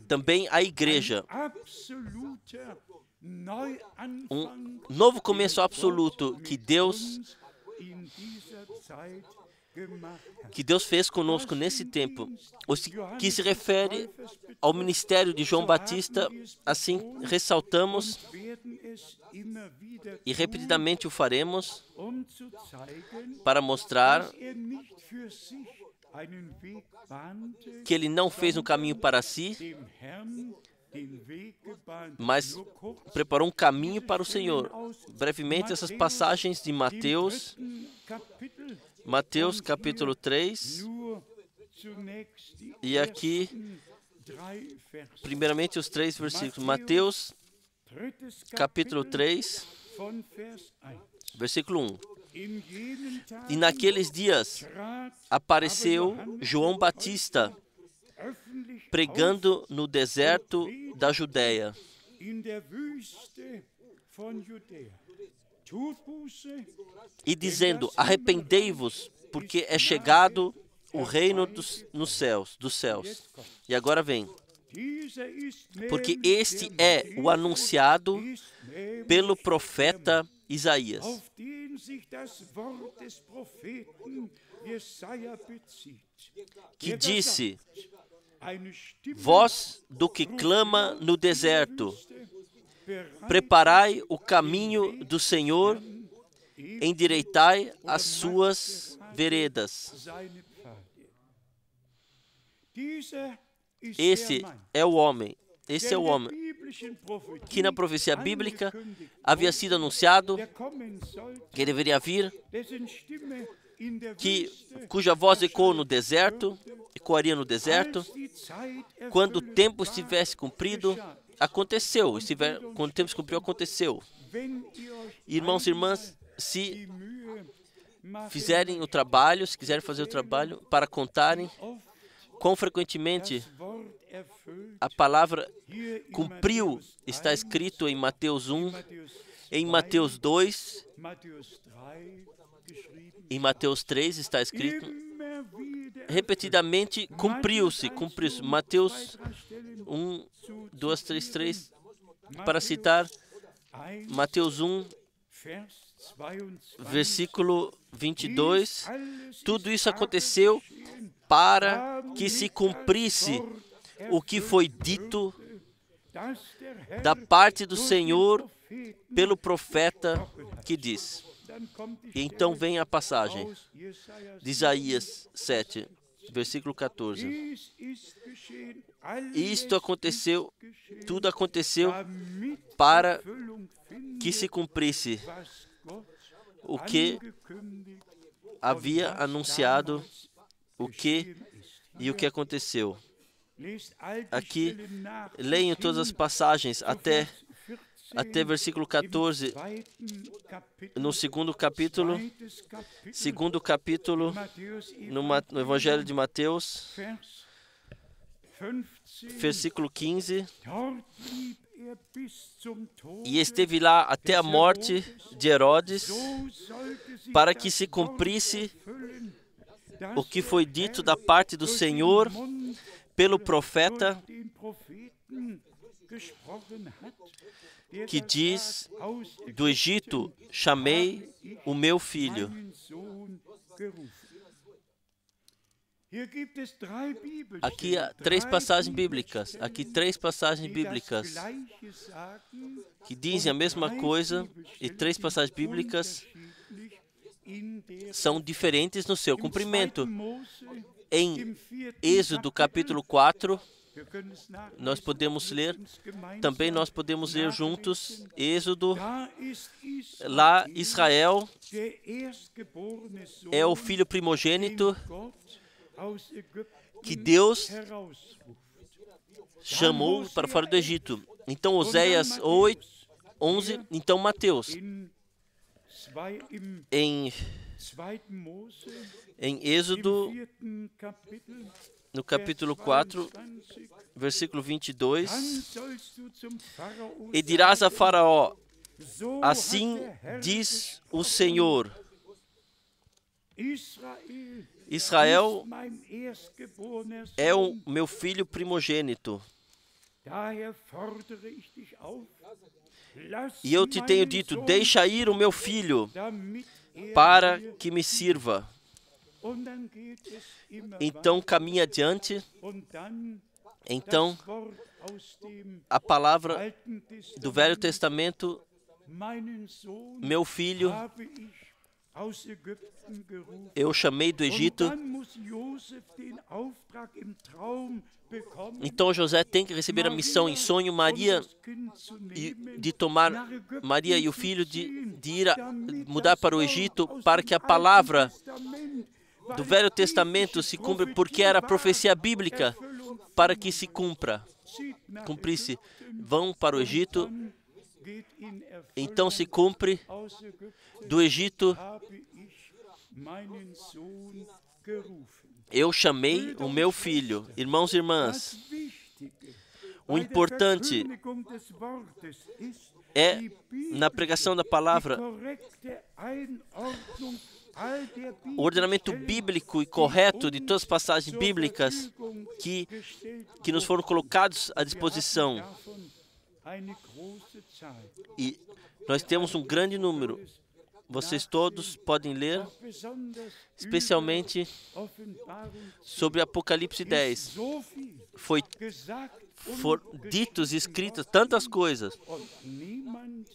A: também a igreja. Um novo começo absoluto que Deus fez conosco nesse tempo, que se refere ao ministério de João Batista. Assim ressaltamos e repetidamente o faremos para mostrar que ele não fez um caminho para si, mas preparou um caminho para o Senhor. Brevemente, essas passagens de Mateus capítulo 3, e aqui, primeiramente, os 3 versículos. Mateus, capítulo 3, versículo 1. E naqueles dias apareceu João Batista, pregando no deserto da Judéia, e dizendo: arrependei-vos, porque é chegado o reino dos céus. E agora vem. Porque este é o anunciado pelo profeta Isaías, que disse: voz do que clama no deserto, preparai o caminho do Senhor, endireitai as suas veredas. Esse é o homem que na profecia bíblica havia sido anunciado que deveria vir, cuja voz ecoaria no deserto, quando o tempo estivesse cumprido. Aconteceu, quando o tempo se cumpriu, aconteceu. Irmãos e irmãs, se quiserem fazer o trabalho para contarem quão frequentemente a palavra cumpriu, está escrito em Mateus 1, em Mateus 2, em Mateus 3 está escrito, repetidamente cumpriu-se. Mateus 1, 2, 3, para citar, Mateus 1, versículo 22, tudo isso aconteceu para que se cumprisse o que foi dito da parte do Senhor pelo profeta que diz. E então vem a passagem de Isaías 7, versículo 14. Isto aconteceu, tudo aconteceu para que se cumprisse o que havia anunciado, o que aconteceu. Aqui, leiam todas as passagens até até versículo 14, no segundo capítulo no Evangelho de Mateus, versículo 15, e esteve lá até a morte de Herodes, para que se cumprisse o que foi dito da parte do Senhor pelo profeta, que diz: do Egito chamei o meu filho. Aqui há três passagens bíblicas, que dizem a mesma coisa, e três passagens bíblicas são diferentes no seu cumprimento. Em Êxodo capítulo 4, nós podemos ler, também nós podemos ler juntos, Êxodo, lá Israel é o filho primogênito que Deus chamou para fora do Egito. Então Oséias 8, 11, então Mateus. Em Êxodo, no capítulo 4, versículo 22, e dirás a Faraó: assim diz o Senhor, Israel é o meu filho primogênito. E eu te tenho dito: deixa ir o meu filho, para que me sirva. Então caminha adiante. Então a palavra do Velho Testamento: meu filho, eu chamei do Egito. Então José tem que receber a missão em sonho, Maria e o filho de mudar para o Egito, para que a palavra do Velho Testamento se cumpra, porque era a profecia bíblica, para que se cumprisse. Vão para o Egito, então se cumpre. Do Egito eu chamei o meu filho. Irmãos e irmãs, o importante é, na pregação da palavra, o ordenamento bíblico e correto de todas as passagens bíblicas que nos foram colocados à disposição. E nós temos um grande número. Vocês todos podem ler, especialmente sobre Apocalipse 10. Foram ditos e escritas tantas coisas,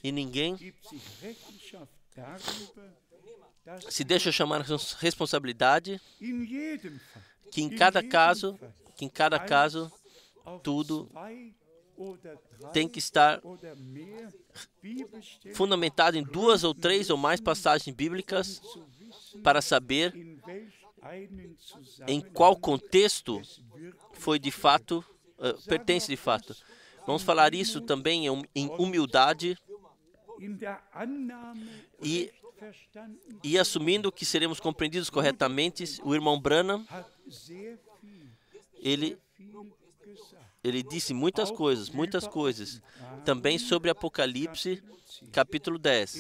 A: e ninguém se deixa chamar responsabilidade, que em cada caso, tudo tem que estar fundamentado em 2 ou 3 ou mais passagens bíblicas para saber em qual contexto foi de fato, pertence de fato. Vamos falar isso também em humildade e assumindo que seremos compreendidos corretamente. O irmão Branham, ele disse muitas coisas, também sobre Apocalipse, capítulo 10.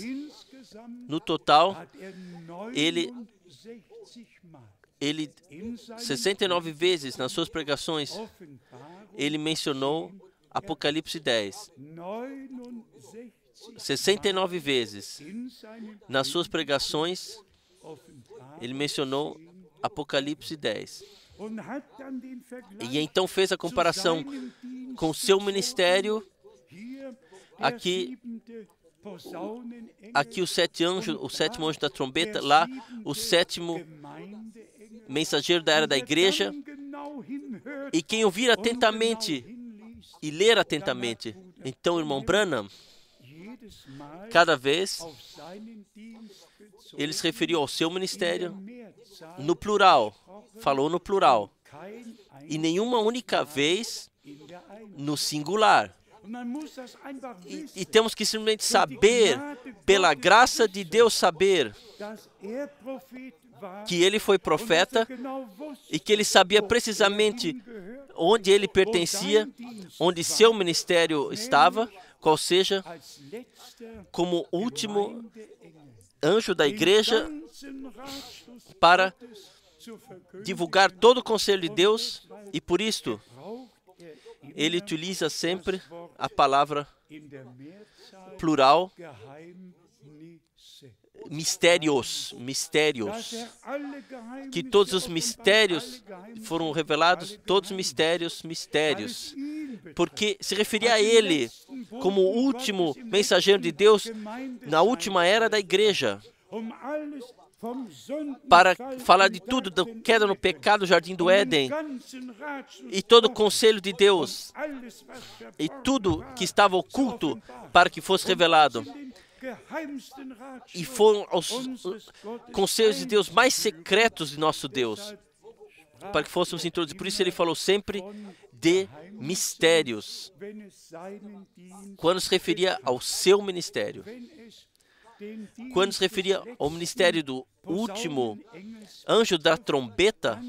A: No total, ele 69 vezes nas suas pregações, ele mencionou Apocalipse 10. 69 vezes nas suas pregações, ele mencionou Apocalipse 10. E então fez a comparação com o seu ministério. Aqui o sétimo anjo da trombeta, lá o sétimo mensageiro da era da igreja. E quem ouvir atentamente e ler atentamente, então, irmão Branham, cada vez ele se referiu ao seu ministério no plural, falou no plural, e nenhuma única vez no singular. E temos que simplesmente saber, pela graça de Deus, saber que ele foi profeta e que ele sabia precisamente onde ele pertencia, onde seu ministério estava, qual seja, como último anjo da igreja, para divulgar todo o conselho de Deus, e por isto ele utiliza sempre a palavra plural, mistérios, que todos os mistérios foram revelados, todos os mistérios, porque se referia a ele como o último mensageiro de Deus na última era da igreja, para falar de tudo, da queda no pecado, do jardim do Éden, e todo o conselho de Deus, e tudo que estava oculto para que fosse revelado. E foram os conselhos de Deus mais secretos de nosso Deus, para que fôssemos introduzidos. Por isso ele falou sempre de mistérios, quando se referia ao seu ministério. Quando se referia ao ministério do último anjo da trombeta,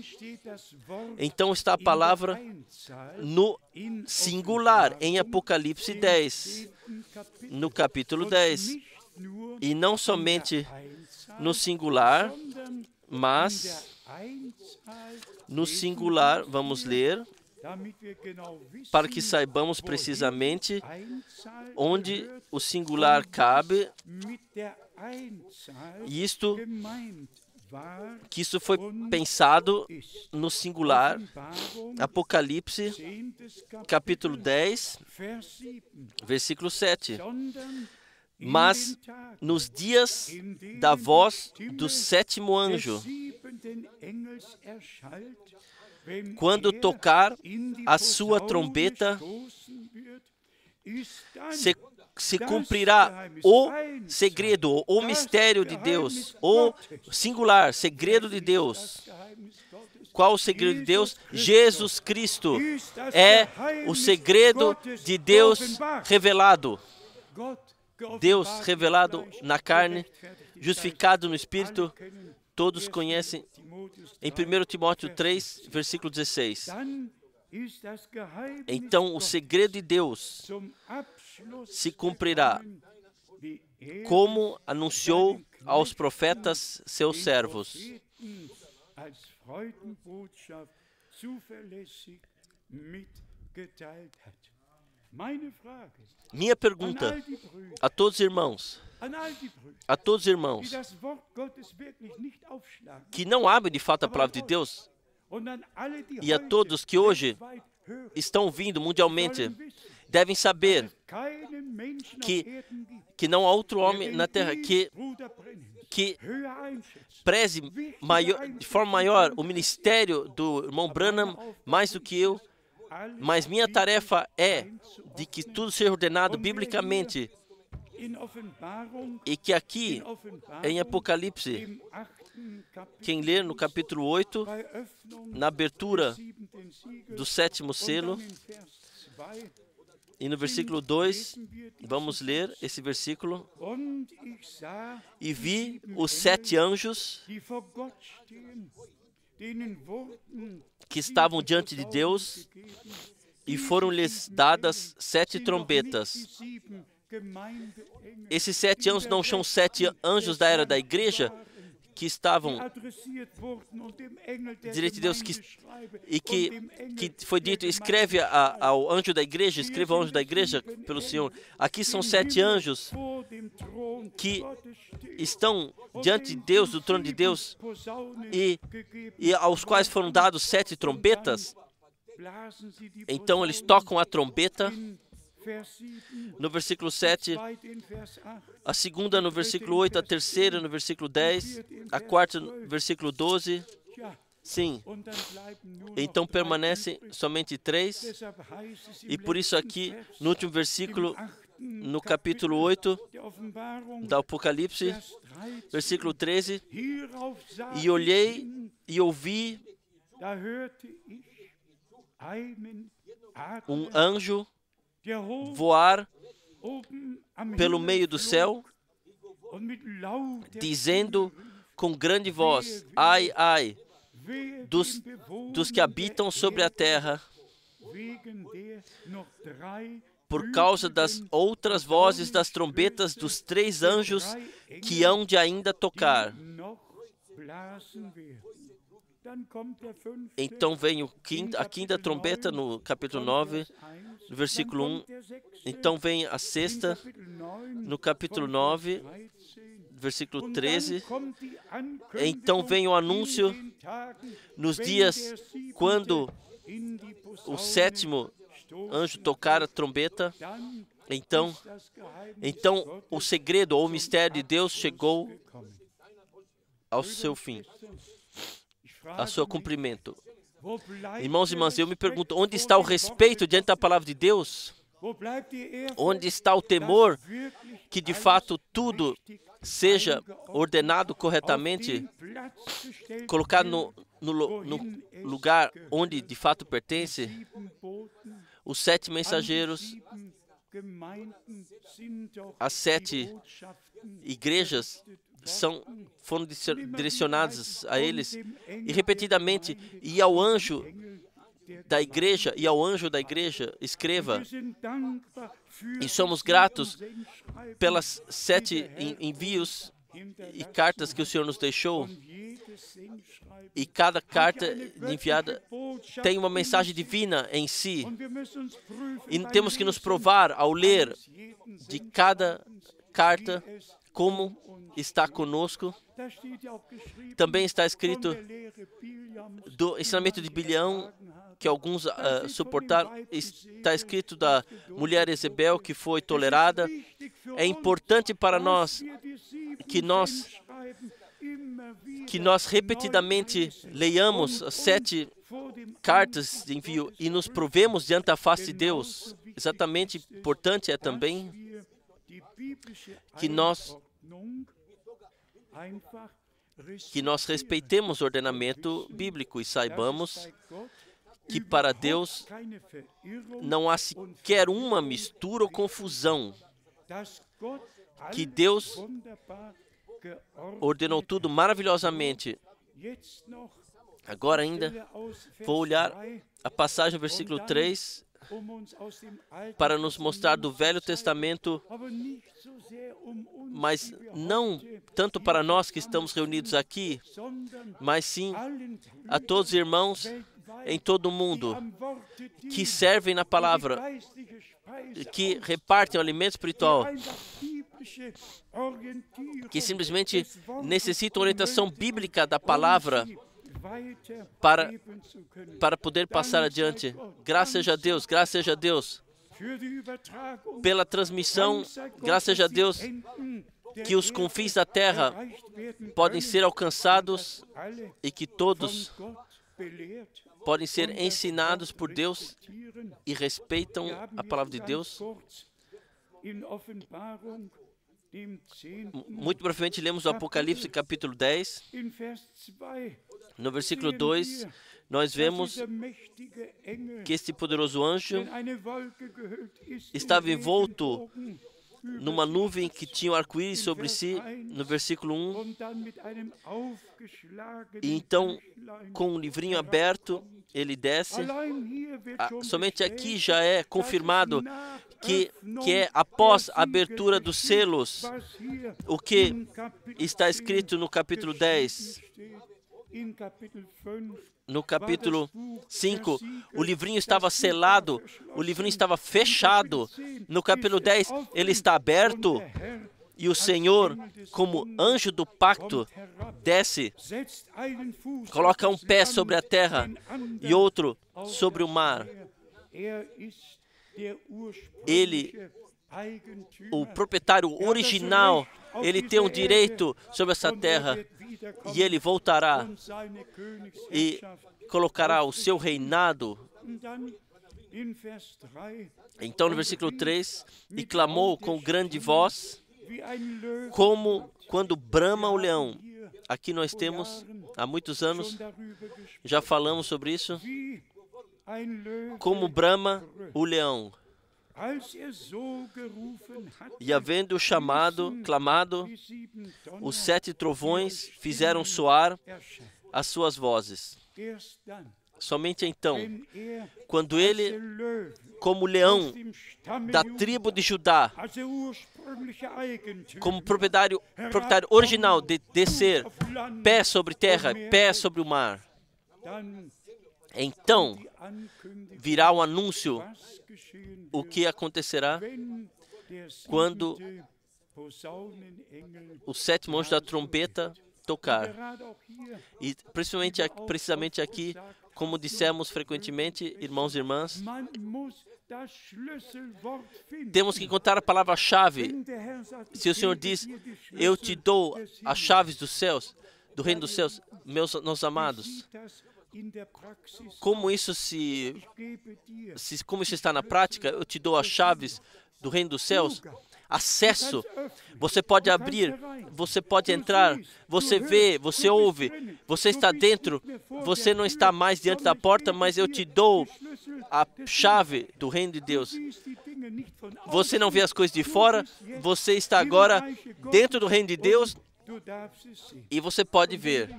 A: então está a palavra no singular, em Apocalipse 10, no capítulo 10. E não somente no singular, mas no singular, vamos ler, para que saibamos precisamente onde o singular cabe, e que isso foi pensado no singular. Apocalipse, capítulo 10, versículo 7. Mas nos dias da voz do sétimo anjo, quando tocar a sua trombeta, se cumprirá o segredo, o mistério de Deus, o singular, segredo de Deus. Qual o segredo de Deus? Jesus Cristo é o segredo de Deus revelado. Deus revelado na carne, justificado no Espírito, todos conhecem em 1 Timóteo 3, versículo 16. Então, o segredo de Deus se cumprirá, como anunciou aos profetas, seus servos. Minha pergunta a todos os irmãos, que não abrem de fato a palavra de Deus, e a todos que hoje estão ouvindo mundialmente, devem saber que não há outro homem na terra que preze de forma maior o ministério do irmão Branham mais do que eu, mas minha tarefa é de que tudo seja ordenado biblicamente, e que aqui em Apocalipse, quem ler no capítulo 8, na abertura do sétimo selo, e no versículo 2, vamos ler esse versículo. E vi os 7 anjos que estavam diante de Deus, e foram-lhes dadas 7 trombetas. Esses 7 anjos não são 7 anjos da era da igreja, que estavam direito de Deus, e que foi dito, escreve ao anjo da igreja, escreva ao anjo da igreja pelo Senhor. Aqui são 7 anjos que estão diante de Deus, do trono de Deus, e aos quais foram dados 7 trombetas. Então eles tocam a trombeta. No versículo 7, a segunda no versículo 8, a terceira no versículo 10, a quarta no versículo 12. Sim, então permanecem somente 3, e por isso aqui, no último versículo, no capítulo 8 da Apocalipse, versículo 13, e olhei e ouvi um anjo voar pelo meio do céu, dizendo com grande voz: ai, ai, dos que habitam sobre a terra, por causa das outras vozes das trombetas dos 3 anjos que hão de ainda tocar. Então vem a quinta trombeta no capítulo 9, no versículo 1. Então vem a sexta no capítulo 9, versículo 13. Então vem o anúncio nos dias quando o 7º anjo tocar a trombeta. Então o segredo ou o mistério de Deus chegou ao seu fim, ao seu cumprimento. Irmãos e irmãs, eu me pergunto, onde está o respeito diante da palavra de Deus? Onde está o temor que de fato tudo seja ordenado corretamente, colocado no lugar onde de fato pertence? Os 7 mensageiros, as 7 igrejas foram direcionadas a eles, e repetidamente, e ao anjo da igreja, escreva. E somos gratos pelas 7 envios e cartas que o Senhor nos deixou. E cada carta enviada tem uma mensagem divina em si. E temos que nos provar ao ler de cada carta como está conosco. Também está escrito do ensinamento de Bilião, que alguns suportaram. Está escrito da mulher Jezebel, que foi tolerada. É importante para nós que nós repetidamente leiamos as 7 cartas de envio e nos provemos diante da face de Deus. Exatamente importante é também que nós respeitemos o ordenamento bíblico e saibamos que para Deus não há sequer uma mistura ou confusão, que Deus ordenou tudo maravilhosamente. Agora ainda vou olhar a passagem do versículo 3 para nos mostrar do Velho Testamento, mas não tanto para nós que estamos reunidos aqui, mas sim a todos os irmãos em todo o mundo que servem na palavra, que repartem o alimento espiritual, que simplesmente necessitam orientação bíblica da palavra para poder passar adiante. Graças seja a Deus pela transmissão, graças seja a Deus que os confins da terra podem ser alcançados e que todos podem ser ensinados por Deus e respeitam a palavra de Deus. Muito brevemente lemos o Apocalipse capítulo 10. No versículo 2, nós vemos que este poderoso anjo estava envolto numa nuvem que tinha um arco-íris sobre si, no versículo 1. E então, com um livrinho aberto, ele desce. Somente aqui já é confirmado que é após a abertura dos selos, o que está escrito no capítulo 10. No capítulo 5, o livrinho estava selado, o livrinho estava fechado. No capítulo 10, ele está aberto e o Senhor, como anjo do pacto, desce, coloca um pé sobre a terra e outro sobre o mar. Ele, o proprietário original, ele tem um direito sobre essa terra e ele voltará e colocará o seu reinado. Então, no versículo 3, e clamou com grande voz, como quando brama o leão. Aqui nós temos, há muitos anos, já falamos sobre isso, como brama o leão. E havendo clamado, os 7 trovões fizeram soar as suas vozes. Somente então, quando ele, como leão da tribo de Judá, como proprietário original de descer pé sobre terra, pé sobre o mar, então virá o anúncio, o que acontecerá quando o 7º anjo da trombeta tocar. E precisamente aqui, como dissemos frequentemente, irmãos e irmãs, temos que encontrar a palavra-chave. Se o Senhor diz, eu te dou as chaves dos céus, do reino dos céus, meus amados, como isso está na prática? Eu te dou as chaves do reino dos céus. Acesso. Você pode abrir, você pode entrar, você vê, você ouve, você está dentro, você não está mais diante da porta, mas eu te dou a chave do reino de Deus. Você não vê as coisas de fora, você está agora dentro do reino de Deus e você pode ver.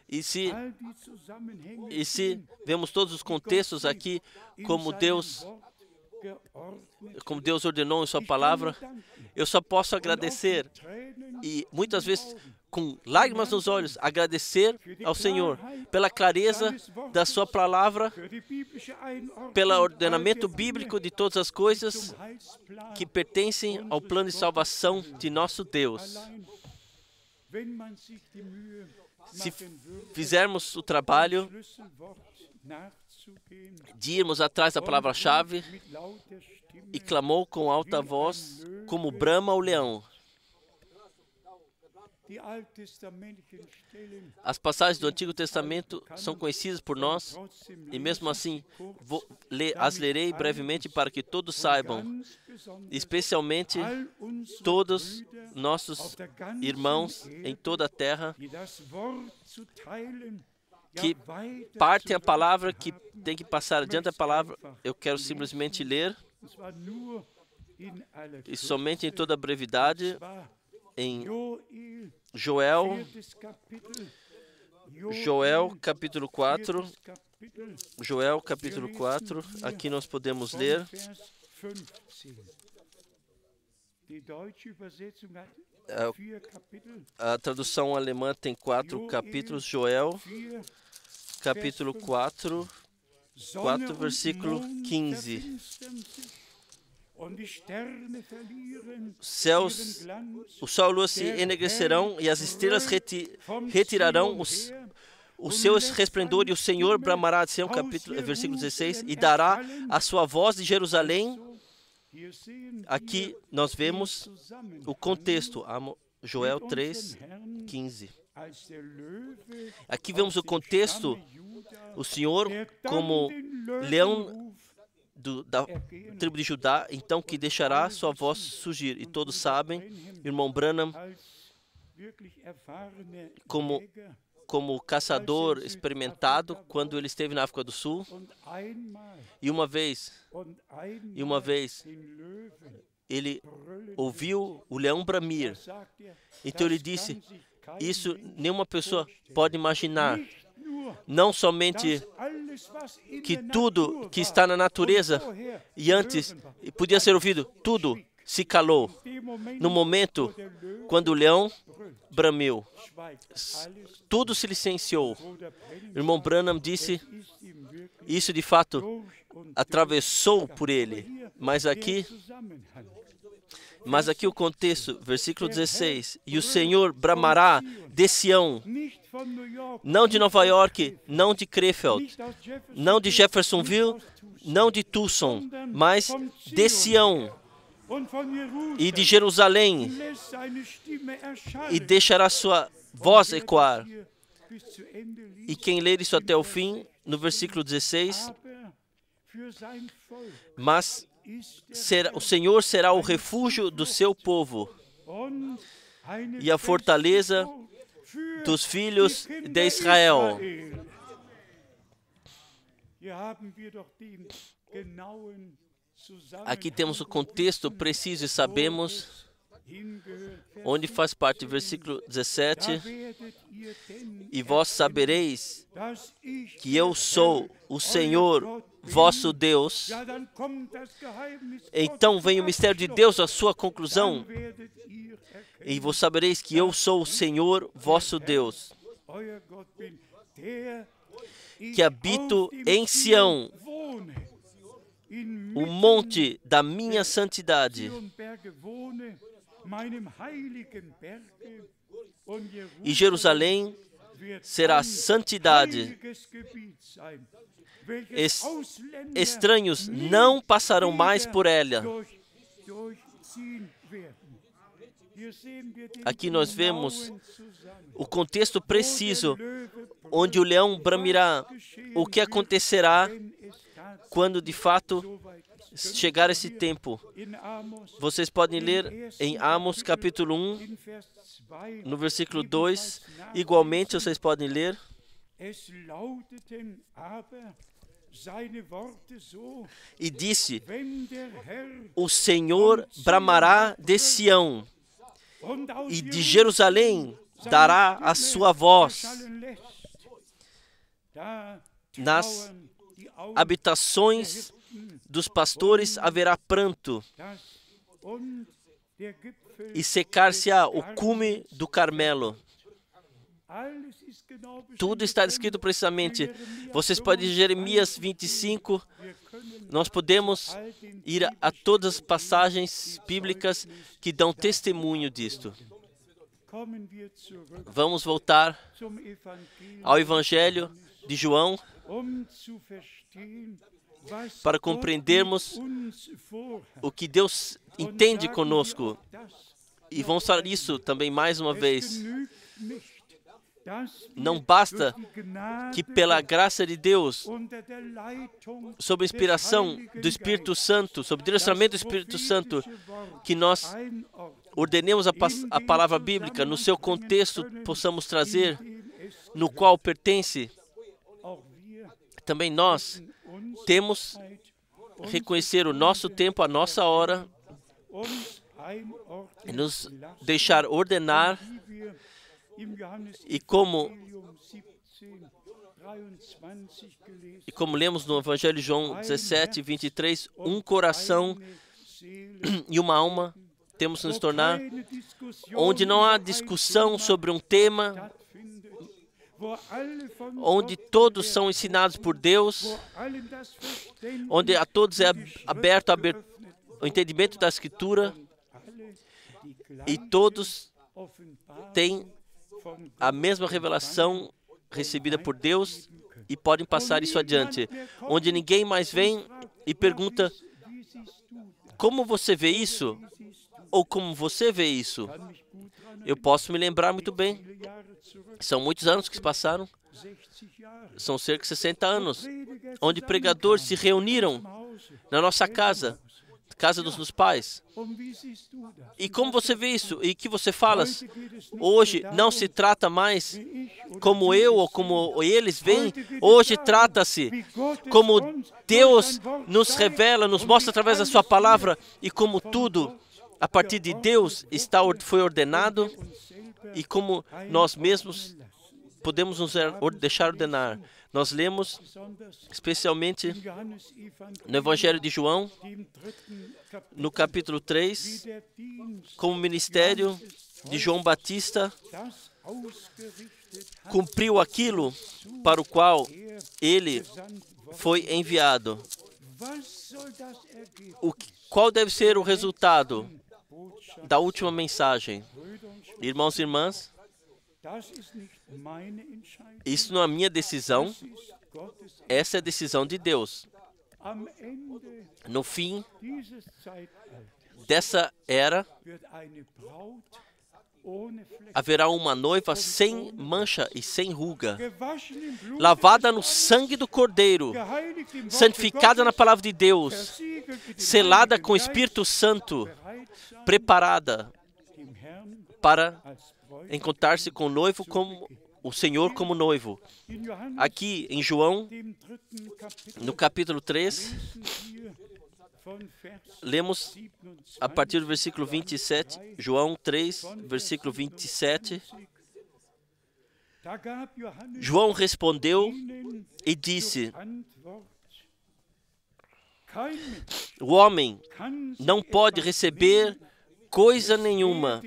A: E se vemos todos os contextos aqui, como Deus ordenou em sua palavra, eu só posso agradecer e muitas vezes com lágrimas nos olhos agradecer ao Senhor pela clareza da sua palavra, pelo ordenamento bíblico de todas as coisas que pertencem ao plano de salvação de nosso Deus. Se fizermos o trabalho de irmos atrás da palavra-chave, e clamou com alta voz, como brama o leão. As passagens do Antigo Testamento são conhecidas por nós, e mesmo assim as lerei brevemente para que todos saibam, especialmente todos nossos irmãos em toda a terra, que partem a palavra, que tem que passar adiante a palavra. Eu quero simplesmente ler, e somente em toda a brevidade, em Joel capítulo 4, aqui nós podemos ler, a tradução alemã tem 4 capítulos, Joel capítulo 4, versículo 15. O sol e a lua se enegrecerão e as estrelas retirarão o seu resplendor, e o Senhor bramará de Sião, versículo 16, e dará a sua voz de Jerusalém. Aqui nós vemos o contexto, Joel 3, 15. Aqui vemos o contexto, o Senhor como leão da tribo de Judá, então que deixará sua voz surgir. E todos sabem, irmão Branham, como caçador experimentado, quando ele esteve na África do Sul, e uma vez, ele ouviu o leão bramir. Então ele disse, isso nenhuma pessoa pode imaginar. Não somente que tudo que está na natureza e antes podia ser ouvido, tudo se calou. No momento quando o leão bramiu, tudo se licenciou. O irmão Branham disse, isso de fato atravessou por ele. Mas aqui o contexto, versículo 16, e o Senhor bramará de Sião, não de Nova York, não de Krefeld, não de Jeffersonville, não de Tucson, mas de Sião e de Jerusalém, e deixará sua voz ecoar. E quem ler isso até o fim, no versículo 16, mas o Senhor será o refúgio do seu povo e a fortaleza dos filhos de Israel. Aqui temos o contexto preciso e sabemos onde faz parte o versículo 17. E vós sabereis que eu sou o Senhor vosso Deus. Então vem o mistério de Deus, a sua conclusão. E vós sabereis que eu sou o Senhor vosso Deus, que habito em Sião, o monte da minha santidade. E Jerusalém será santidade. Estranhos não passarão mais por ela. Aqui nós vemos o contexto preciso, onde o leão bramirá. O que acontecerá quando de fato chegar esse tempo? Vocês podem ler em Amós capítulo 1, no versículo 2. Igualmente vocês podem ler. E disse: o Senhor bramará de Sião, e de Jerusalém dará a sua voz. Nas habitações dos pastores haverá pranto, e secar-se-á o cume do Carmelo. Tudo está descrito precisamente. Vocês podem ir Jeremias 25. Nós podemos ir a todas as passagens bíblicas que dão testemunho disto. Vamos voltar ao Evangelho de João para compreendermos o que Deus entende conosco. E vamos falar isso também mais uma vez. Não basta que pela graça de Deus, sob a inspiração do Espírito Santo, sob o direcionamento do Espírito Santo, que nós ordenemos a palavra bíblica no seu contexto, possamos trazer, no qual pertence. Também nós temos reconhecer o nosso tempo, a nossa hora, e nos deixar ordenar. E como lemos no Evangelho de João 17, 23, um coração e uma alma temos que nos tornar, onde não há discussão sobre um tema, onde todos são ensinados por Deus, onde a todos é aberto o entendimento da Escritura, e todos têm a mesma revelação recebida por Deus e podem passar isso adiante. Onde ninguém mais vem e pergunta: como você vê isso? Ou como você vê isso? Eu posso me lembrar muito bem. São muitos anos que se passaram. São cerca de 60 anos. Onde pregadores se reuniram na nossa casa. Casa dos meus pais. E como você vê isso? E que você fala? Hoje não se trata mais como eu ou como eles veem. Hoje trata-se como Deus nos revela, nos mostra através da sua palavra, e como tudo a partir de Deus foi ordenado, e como nós mesmos podemos nos deixar ordenar. Nós lemos, especialmente no Evangelho de João, no capítulo 3, como o ministério de João Batista cumpriu aquilo para o qual ele foi enviado. Qual deve ser o resultado da última mensagem? Irmãos e irmãs, isso não é a minha decisão, essa é a decisão de Deus. No fim dessa era, haverá uma noiva sem mancha e sem ruga, lavada no sangue do Cordeiro, santificada na palavra de Deus, selada com o Espírito Santo, preparada para encontrar-se com o noivo, como o Senhor como noivo. Aqui em João, no capítulo 3, Lemos a partir do versículo 27, João 3, versículo 27. João respondeu e disse: o homem não pode receber coisa nenhuma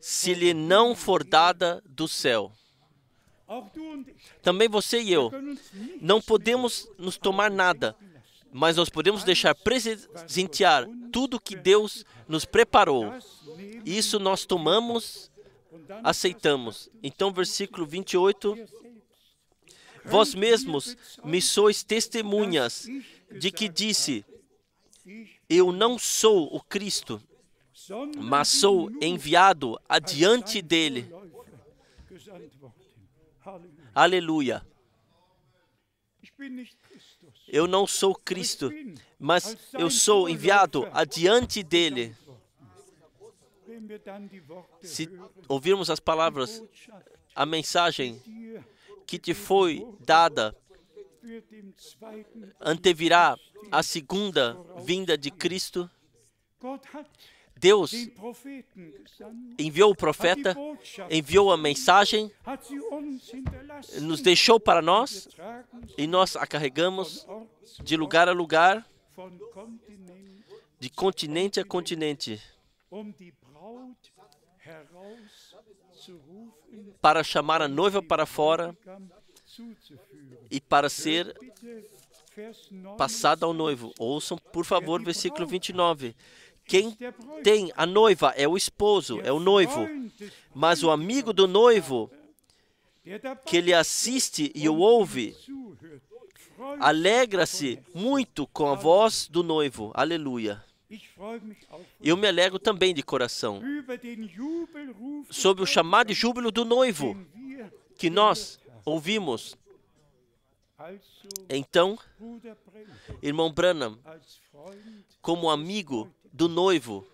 A: se lhe não for dada do céu. Também você e eu não podemos nos tomar nada, mas nós podemos deixar presentear tudo que Deus nos preparou. Isso nós tomamos, aceitamos. Então, versículo 28. Vós mesmos me sois testemunhas de que disse: eu não sou o Cristo, mas sou enviado adiante dele. Aleluia. Eu não sou Cristo, mas eu sou enviado adiante dele. Se ouvirmos as palavras, a mensagem que te foi dada antevirá a segunda vinda de Cristo. Deus enviou o profeta, enviou a mensagem, nos deixou para nós e nós a carregamos de lugar a lugar, de continente a continente, para chamar a noiva para fora e para ser passada ao noivo. Ouçam, por favor, versículo 29. Quem tem a noiva é o esposo, é o noivo. Mas o amigo do noivo, que lhe assiste e o ouve, alegra-se muito com a voz do noivo. Aleluia. Eu me alegro também de coração sobre o chamado de júbilo do noivo que nós ouvimos. Então, irmão Branham, como amigo do noivo,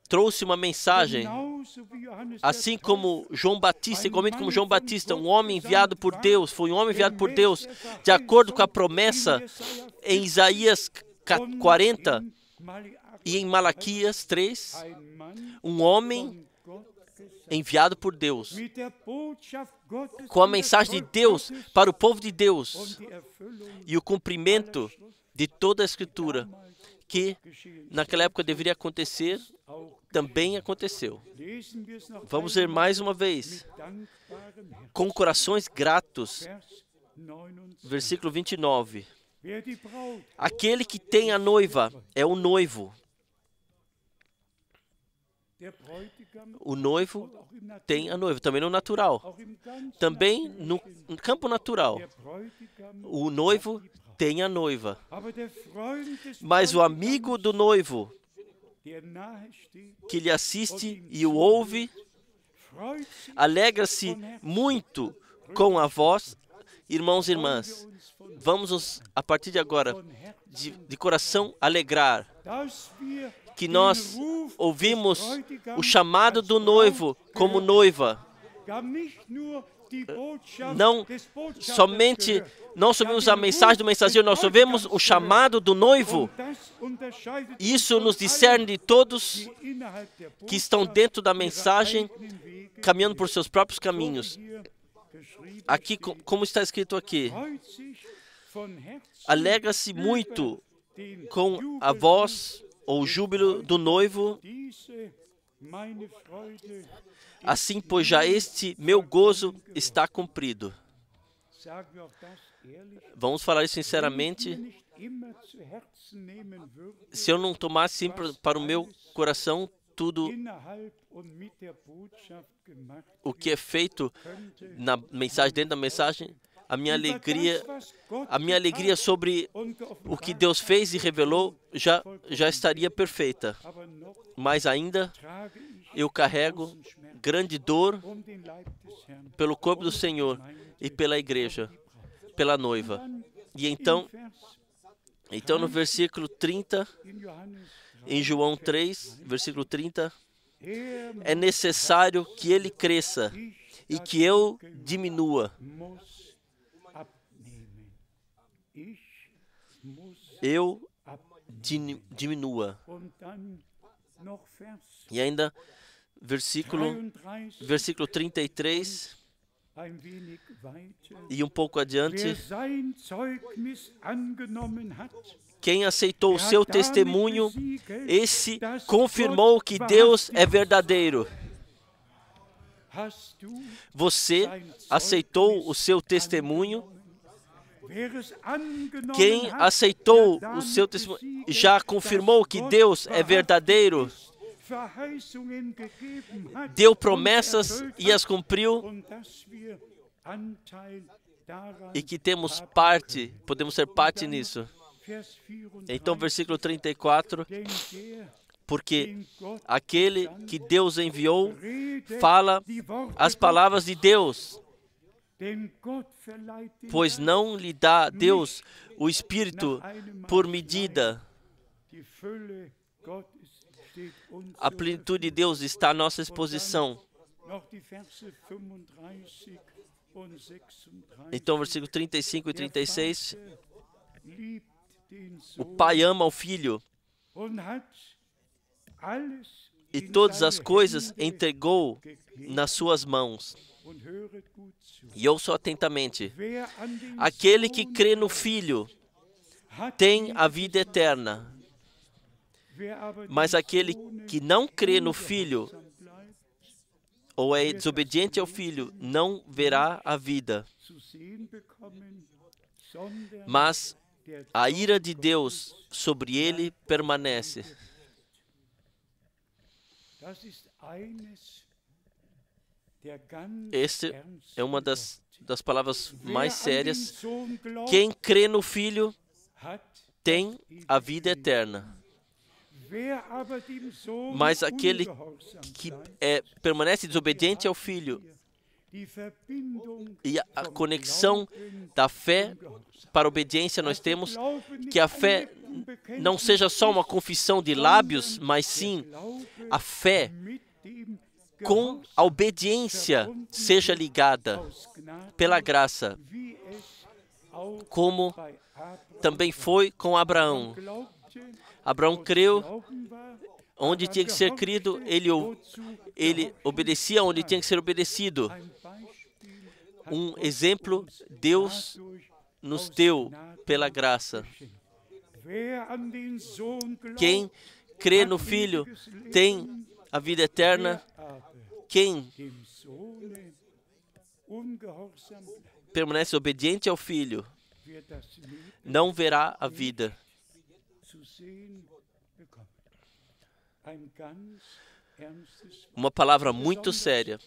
A: trouxe uma mensagem, assim como João Batista, igualmente como João Batista, um homem enviado por Deus, foi um homem enviado por Deus, de acordo com a promessa em Isaías 40 e em Malaquias 3, um homem enviado por Deus, com a mensagem de Deus para o povo de Deus e o cumprimento de toda a Escritura, que naquela época deveria acontecer, também aconteceu. Vamos ver mais uma vez. Com corações gratos. Versículo 29. Aquele que tem a noiva é o noivo. O noivo tem a noiva, também no natural. Também no campo natural. O noivo tem a noiva. Mas o amigo do noivo, que lhe assiste e o ouve, alegra-se muito com a voz. Irmãos e irmãs, vamos a partir de agora, de coração, alegrar que nós ouvimos o chamado do noivo como noiva. Não somente nós ouvimos a mensagem do mensageiro, nós ouvimos o chamado do noivo. Isso nos discerne de todos que estão dentro da mensagem, caminhando por seus próprios caminhos. Aqui, como está escrito aqui, alegra-se muito com a voz ou júbilo do noivo. Assim, pois já este meu gozo está cumprido. Vamos falar isso sinceramente. Se eu não tomasse sempre para o meu coração tudo o que é feito na mensagem, dentro da mensagem, a minha alegria sobre o que Deus fez e revelou já estaria perfeita. Mas ainda eu carrego grande dor pelo corpo do Senhor e pela igreja, pela noiva. E então no versículo 30, em João 3, versículo 30, é necessário que ele cresça e que eu diminua. eu diminua. E ainda, versículo 33, e um pouco adiante, quem aceitou o seu testemunho, esse confirmou que Deus é verdadeiro. Você aceitou o seu testemunho? Quem aceitou o seu testemunho já confirmou que Deus é verdadeiro, deu promessas e as cumpriu, e que temos parte, podemos ser parte nisso. Então, versículo 34, porque aquele que Deus enviou fala as palavras de Deus, pois não lhe dá Deus o Espírito por medida. A plenitude de Deus está à nossa disposição. Então, versículo 35 e 36, o Pai ama o Filho e todas as coisas entregou nas suas mãos. E ouçam atentamente. Aquele que crê no Filho tem a vida eterna, mas aquele que não crê no Filho ou é desobediente ao Filho não verá a vida, mas a ira de Deus sobre ele permanece. Esta é uma das palavras mais sérias. Quem crê no Filho tem a vida eterna. Mas aquele que permanece desobediente ao Filho, e a conexão da fé para a obediência nós temos, que a fé não seja só uma confissão de lábios, mas sim a fé com a obediência seja ligada pela graça, como também foi com Abraão. Abraão creu onde tinha que ser crido, ele obedecia onde tinha que ser obedecido. Um exemplo Deus nos deu pela graça. Quem crê no Filho tem a vida eterna. Quem permanece obediente ao Filho não verá a vida. Uma palavra muito séria,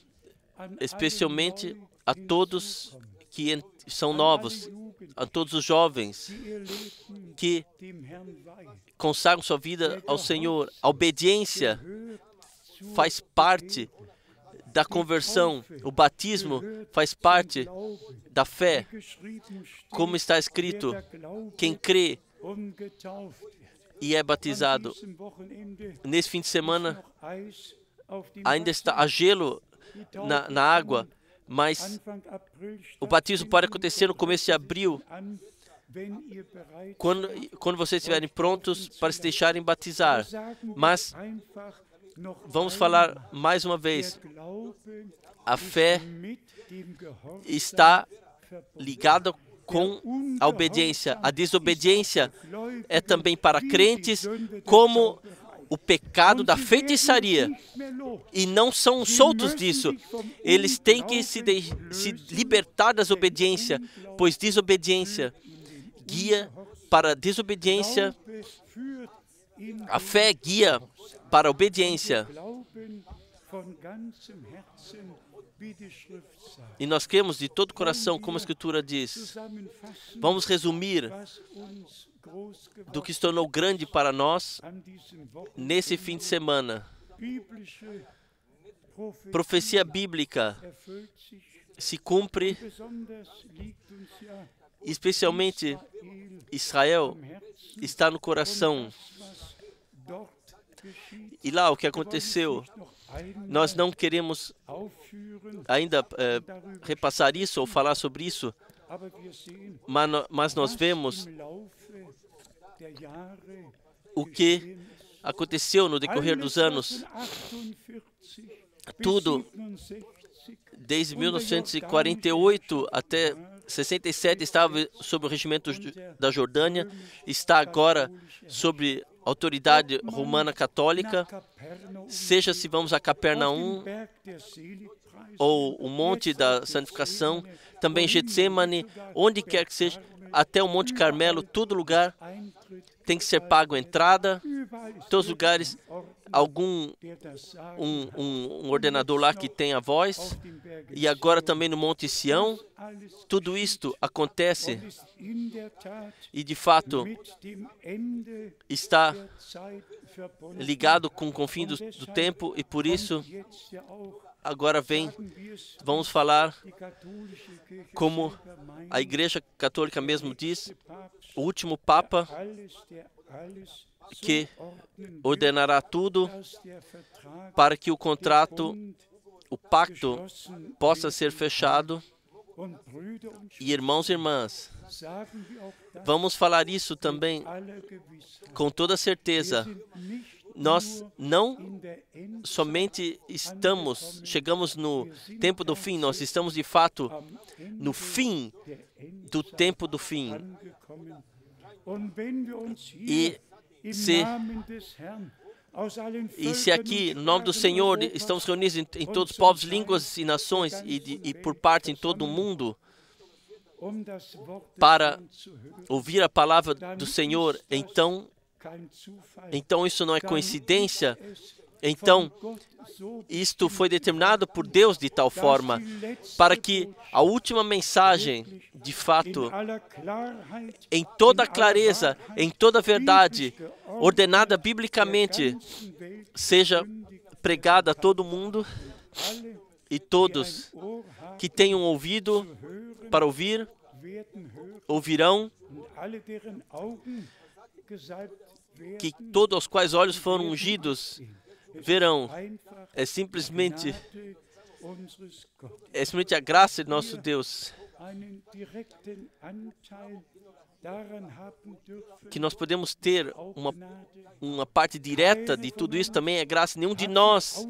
A: especialmente a todos que são novos, a todos os jovens que consagram sua vida ao Senhor. A obediência faz parte da conversão, o batismo faz parte da fé. Como está escrito, quem crê e é batizado. Nesse fim de semana ainda há gelo na água, mas o batismo pode acontecer no começo de abril, quando vocês estiverem prontos para se deixarem batizar. Mas vamos falar mais uma vez. A fé está ligada com a obediência. A desobediência é também para crentes como o pecado da feitiçaria. E não são soltos disso. Eles têm que se libertar da desobediência, pois desobediência guia para a desobediência. A fé guia para a obediência. E nós cremos de todo o coração, como a Escritura diz. Vamos resumir do que se tornou grande para nós nesse fim de semana. Profecia bíblica se cumpre, especialmente Israel está no coração. E lá o que aconteceu, nós não queremos ainda repassar isso ou falar sobre isso, Mas nós vemos o que aconteceu no decorrer dos anos. Tudo, desde 1948 até 67, estava sob o regimento da Jordânia, está agora sob autoridade romana católica, seja se vamos a Capernaum ou o Monte da Santificação, também Getsemane, onde quer que seja, até o Monte Carmelo, todo lugar tem que ser pago a entrada, todos os lugares, um ordenador lá que tem a voz, e agora também no Monte Sião, tudo isto acontece e de fato está ligado com o fim do tempo, e por isso agora vamos falar como a Igreja Católica mesmo diz, o último Papa que ordenará tudo para que o contrato, o pacto, possa ser fechado. E irmãos e irmãs, vamos falar isso também com toda certeza. Nós não somente chegamos no tempo do fim, nós estamos de fato no fim do tempo do fim. E se aqui, no nome do Senhor, estamos reunidos em todos os povos, línguas e nações, e por parte em todo o mundo, para ouvir a palavra do Senhor, então isso não é coincidência. Então, isto foi determinado por Deus de tal forma, para que a última mensagem, de fato, em toda clareza, em toda verdade, ordenada biblicamente, seja pregada a todo mundo, e todos que tenham ouvido para ouvir, ouvirão, que todos os quais olhos foram ungidos verão. É simplesmente a graça de nosso Deus, que nós podemos ter uma parte direta de tudo isso. Também é graça. Nenhum de nós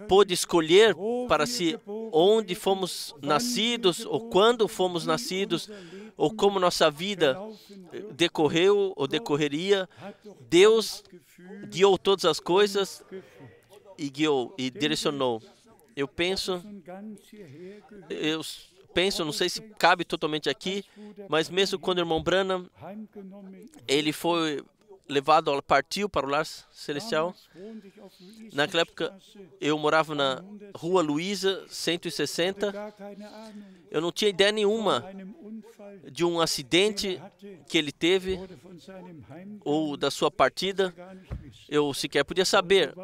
A: pôde escolher para si onde fomos nascidos, ou quando fomos nascidos, ou como nossa vida decorreu ou decorreria. Deus guiou todas as coisas e guiou e direcionou. Eu penso, não sei se cabe totalmente aqui, mas mesmo quando o irmão Branham, ele foi levado, partiu para o lar celestial. Naquela época, eu morava na Rua Luísa, 160. Eu não tinha ideia nenhuma de um acidente que ele teve ou da sua partida. Eu sequer podia saber,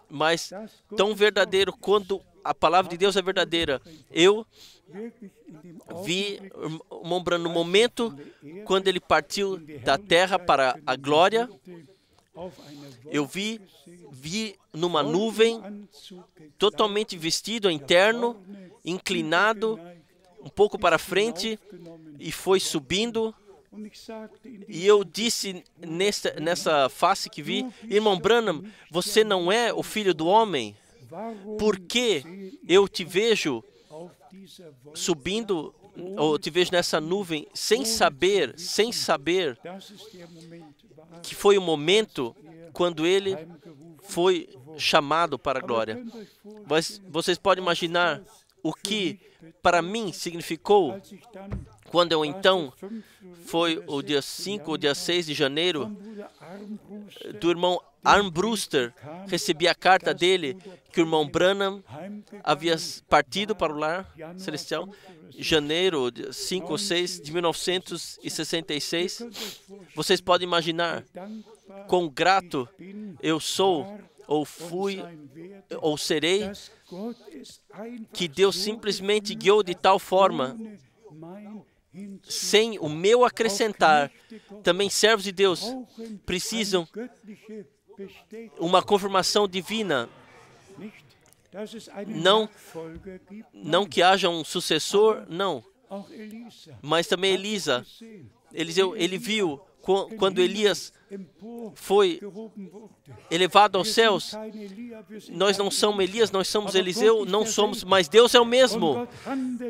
A: mas tão verdadeiro quando a palavra de Deus é verdadeira. Eu vi o irmão Branham no momento quando ele partiu da terra para a glória. Eu vi numa nuvem, totalmente vestido interno, inclinado um pouco para frente, e foi subindo. E eu disse nessa face que vi: irmão Branham, você não é o Filho do Homem? Por que eu te vejo subindo, ou te vejo nessa nuvem, sem saber que foi o momento quando ele foi chamado para a glória. Mas vocês podem imaginar o que para mim significou quando eu então, foi o dia 5 ou dia 6 de janeiro, do irmão Armbruster, recebi a carta dele que o irmão Branham havia partido para o lar celestial, janeiro 5 ou 6 de 1966. Vocês podem imaginar quão grato eu sou, ou fui, ou serei, que Deus simplesmente guiou de tal forma, sem o meu acrescentar. Também servos de Deus precisam uma confirmação divina. Não que haja um sucessor, não. Mas também Eliseu, ele viu quando Elias foi elevado aos céus. Nós não somos Elias, nós somos Eliseu, não somos, mas Deus é o mesmo.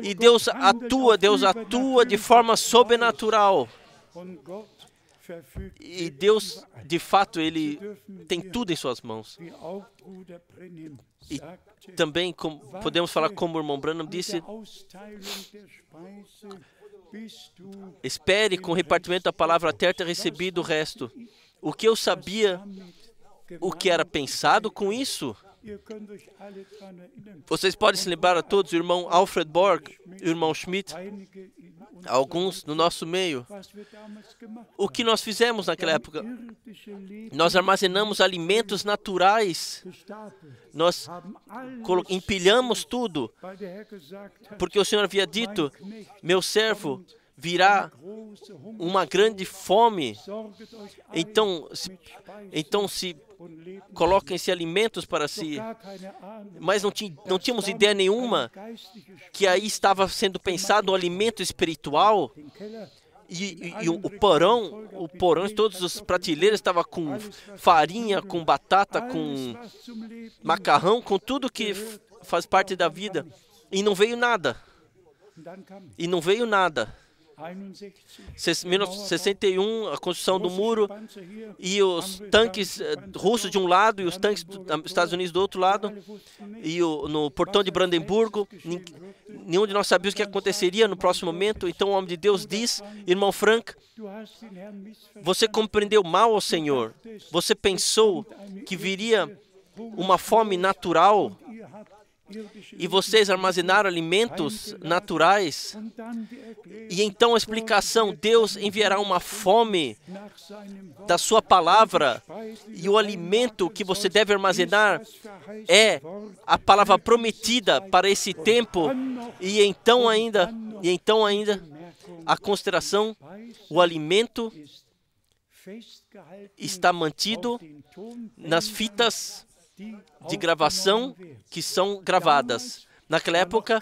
A: E Deus atua de forma sobrenatural. E Deus, de fato, Ele tem tudo em suas mãos. E também podemos falar como o irmão Branham disse: espere com o repartimento da palavra até ter recebido o resto. O que eu sabia, o que era pensado com isso? Vocês podem se lembrar a todos, o irmão Alfred Borg, o irmão Schmidt, alguns no nosso meio. O que nós fizemos naquela época? Nós armazenamos alimentos naturais. Nós empilhamos tudo. Porque o Senhor havia dito: meu servo virá uma grande fome. Então se coloquem-se alimentos para si. Mas não tínhamos ideia nenhuma que aí estava sendo pensado um alimento espiritual. E o porão de todas as prateleiras estava com farinha, com batata, com macarrão, com tudo que faz parte da vida. E não veio nada. Em 1961, a construção do muro e os tanques russos de um lado e os tanques dos Estados Unidos do outro lado, e no portão de Brandemburgo, nenhum de nós sabia o que aconteceria no próximo momento. Então o homem de Deus diz: irmão Frank, você compreendeu mal ao Senhor, você pensou que viria uma fome natural, e vocês armazenaram alimentos naturais. E então a explicação: Deus enviará uma fome da sua palavra, e o alimento que você deve armazenar é a palavra prometida para esse tempo. E então ainda a consideração: o alimento está mantido nas fitas de gravação que são gravadas. Naquela época,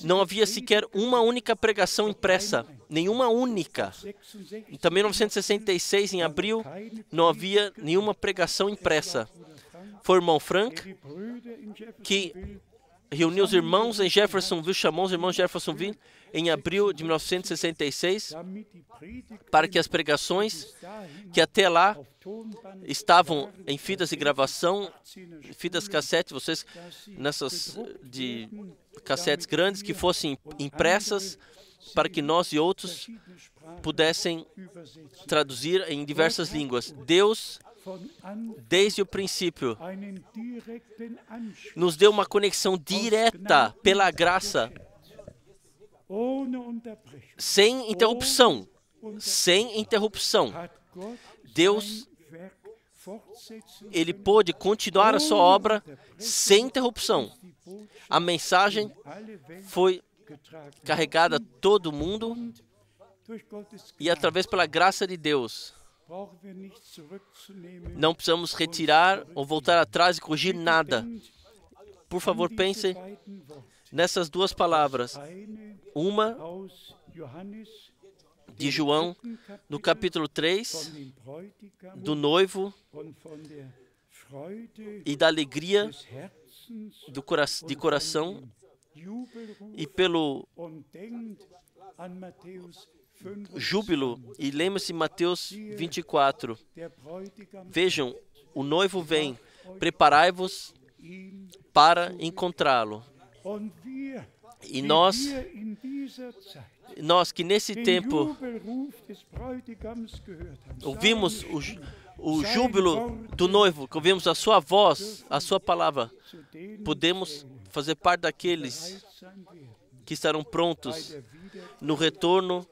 A: não havia sequer uma única pregação impressa, nenhuma única. Também em 1966, em abril, não havia nenhuma pregação impressa. Foi o irmão Frank que reuniu os irmãos em Jeffersonville, chamou os irmãos de Jeffersonville em abril de 1966, para que as pregações que até lá estavam em fitas de gravação, fitas cassete, nessas de cassetes grandes, que fossem impressas, para que nós e outros pudessem traduzir em diversas línguas. Deus, desde o princípio, nos deu uma conexão direta pela graça, sem interrupção. Deus, Ele pôde continuar a sua obra sem interrupção. A mensagem foi carregada a todo mundo, e através pela graça de Deus, não precisamos retirar ou voltar atrás e corrigir nada. Por favor, pensem nessas duas palavras. Uma de João, no capítulo 3, do noivo e da alegria de coração, e pelo júbilo. E lembre-se de Mateus 24. Vejam, o noivo vem, preparai-vos para encontrá-lo. E nós que nesse tempo ouvimos o júbilo do noivo, que ouvimos a sua voz, a sua palavra, podemos fazer parte daqueles que estarão prontos no retorno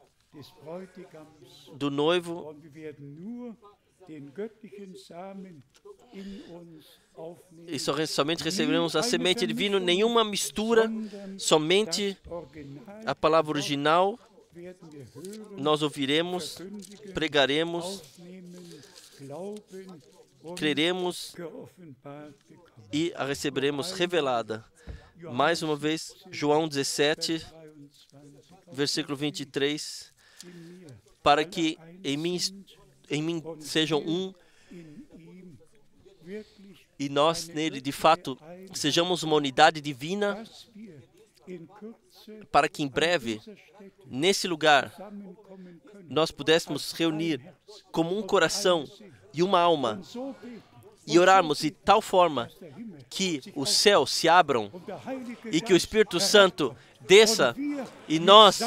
A: do noivo, e somente receberemos a semente divina, nenhuma mistura, somente a palavra original. Nós ouviremos, pregaremos, creremos e a receberemos revelada. Mais uma vez, João 17, versículo 23, para que em mim sejam um e nós nele, de fato, sejamos uma unidade divina, para que em breve, nesse lugar, nós pudéssemos reunir como um coração e uma alma e orarmos de tal forma que os céus se abram e que o Espírito Santo desça e nós,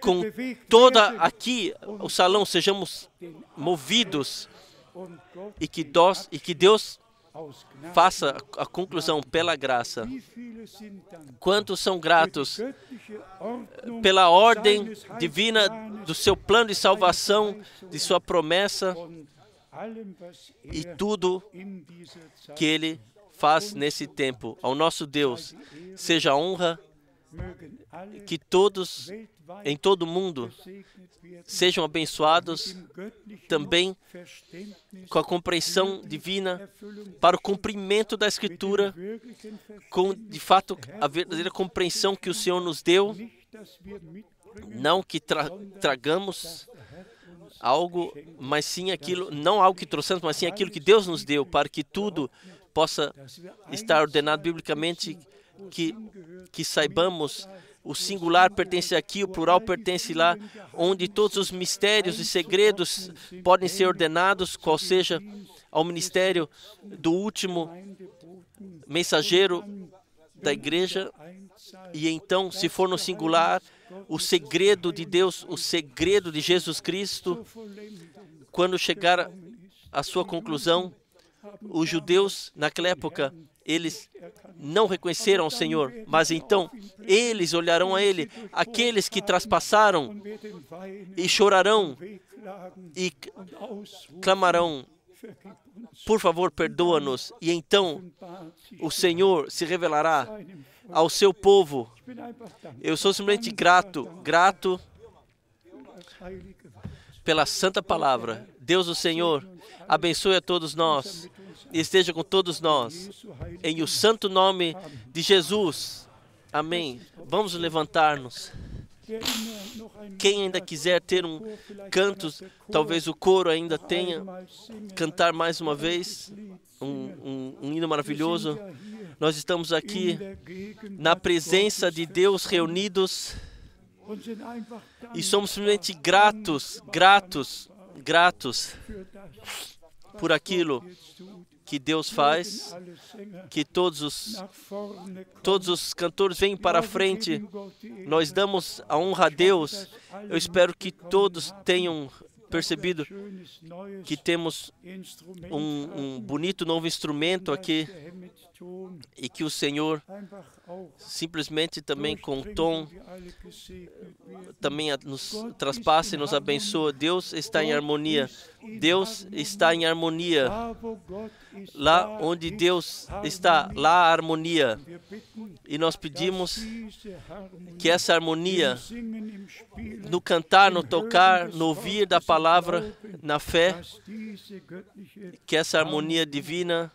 A: com toda aqui o salão, sejamos movidos e que Deus faça a conclusão pela graça. Quantos são gratos pela ordem divina do seu plano de salvação, de sua promessa e tudo que Ele faz nesse tempo. Ao nosso Deus seja a honra, que todos em todo o mundo sejam abençoados também com a compreensão divina para o cumprimento da Escritura, com, de fato, a verdadeira compreensão que o Senhor nos deu, não que tragamos algo, mas sim aquilo, não algo que trouxemos, mas sim aquilo que Deus nos deu, para que tudo possa estar ordenado biblicamente, que saibamos o singular pertence aqui, o plural pertence lá, onde todos os mistérios e segredos podem ser ordenados, qual seja ao ministério do último mensageiro da igreja. E então, se for no singular, o segredo de Deus, o segredo de Jesus Cristo, quando chegar à sua conclusão, os judeus naquela época, eles não reconheceram o Senhor, mas então eles olharão a Ele, aqueles que traspassaram e chorarão e clamarão, por favor, perdoa-nos. E então o Senhor se revelará ao seu povo. Eu sou simplesmente grato pela santa palavra. Deus, o Senhor, abençoe a todos nós e esteja com todos nós, em o santo nome de Jesus. Amém. Vamos levantar-nos. Quem ainda quiser ter um canto, talvez o coro ainda tenha, cantar mais uma vez um hino maravilhoso. Nós estamos aqui na presença de Deus reunidos e somos simplesmente gratos por aquilo que Deus faz, que todos os cantores venham para a frente. Nós damos a honra a Deus. Eu espero que todos tenham percebido que temos um bonito novo instrumento aqui e que o Senhor simplesmente também com o tom também nos traspasse e nos abençoa. Deus está em harmonia. Deus está em harmonia. Lá onde Deus está, lá há harmonia. E nós pedimos que essa harmonia, no cantar, no tocar, no ouvir da palavra, na fé, que essa harmonia divina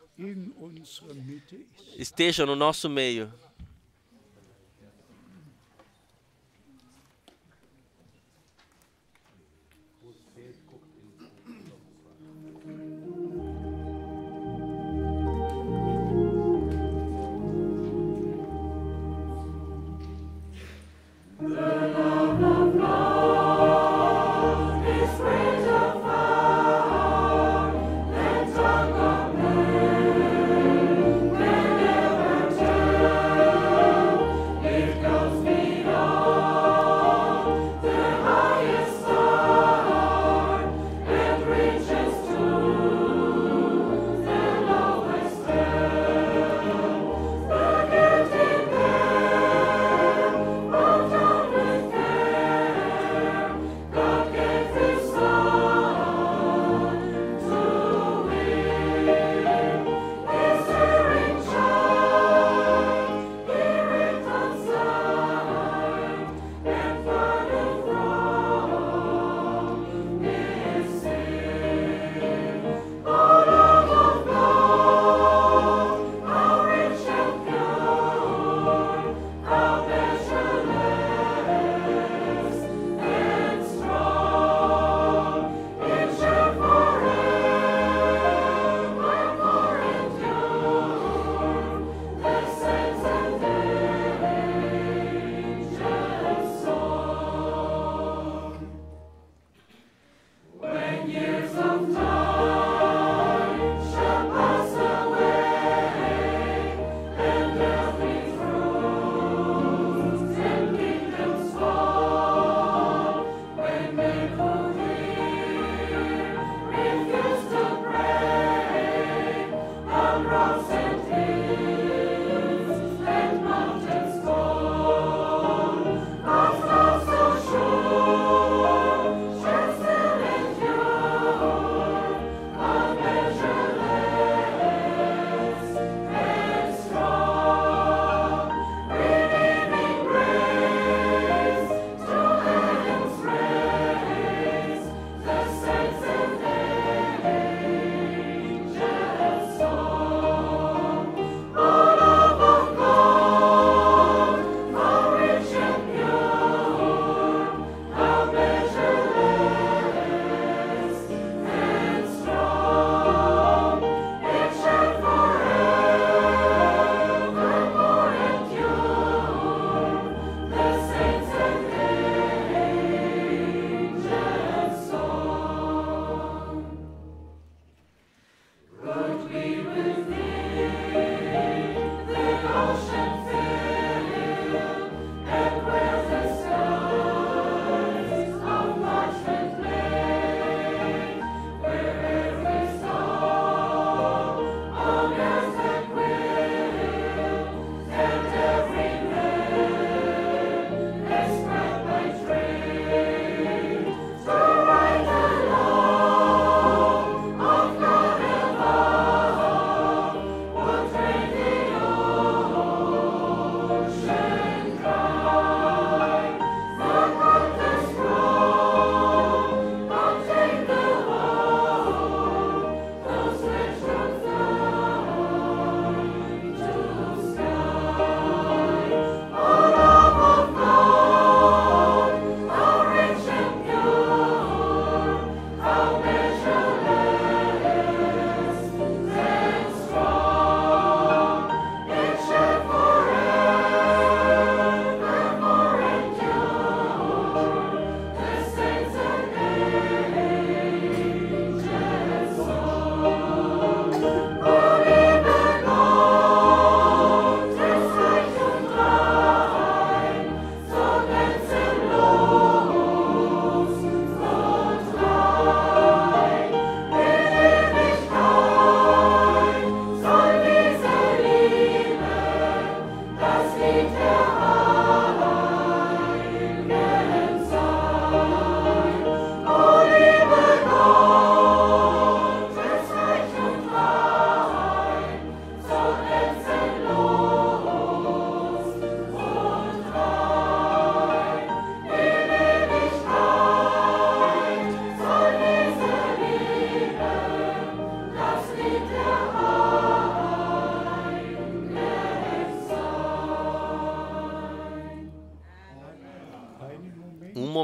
A: esteja no nosso meio.
B: Let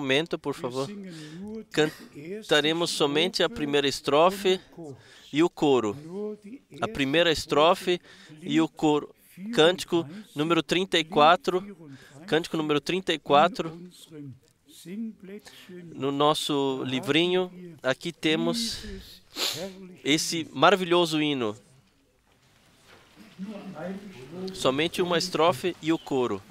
A: momento, por favor. Cantaremos somente a primeira estrofe e o coro. A primeira estrofe e o coro. Cântico número 34. Cântico número 34. No nosso livrinho, aqui temos esse maravilhoso hino. Somente uma estrofe e o coro.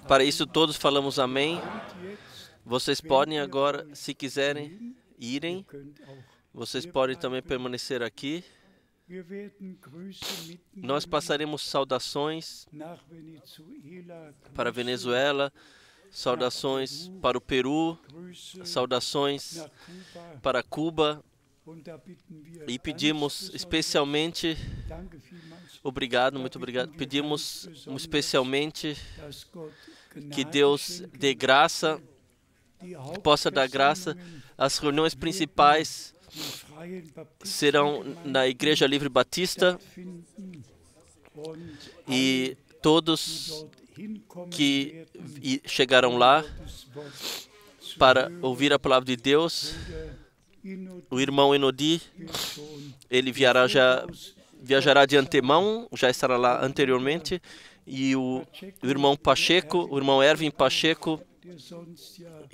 A: Para isso todos falamos amém. Vocês podem agora, se quiserem, irem. Vocês podem também permanecer aqui. Nós passaremos saudações para a Venezuela, saudações para o Peru, saudações para Cuba. E pedimos especialmente, obrigado, muito obrigado, pedimos especialmente que Deus dê graça, que possa dar graça. As reuniões principais serão na Igreja Livre Batista e todos que chegaram lá para ouvir a palavra de Deus. O irmão Enodi, ele viajará de antemão, já estará lá anteriormente, e o irmão Pacheco, o irmão Erwin Pacheco,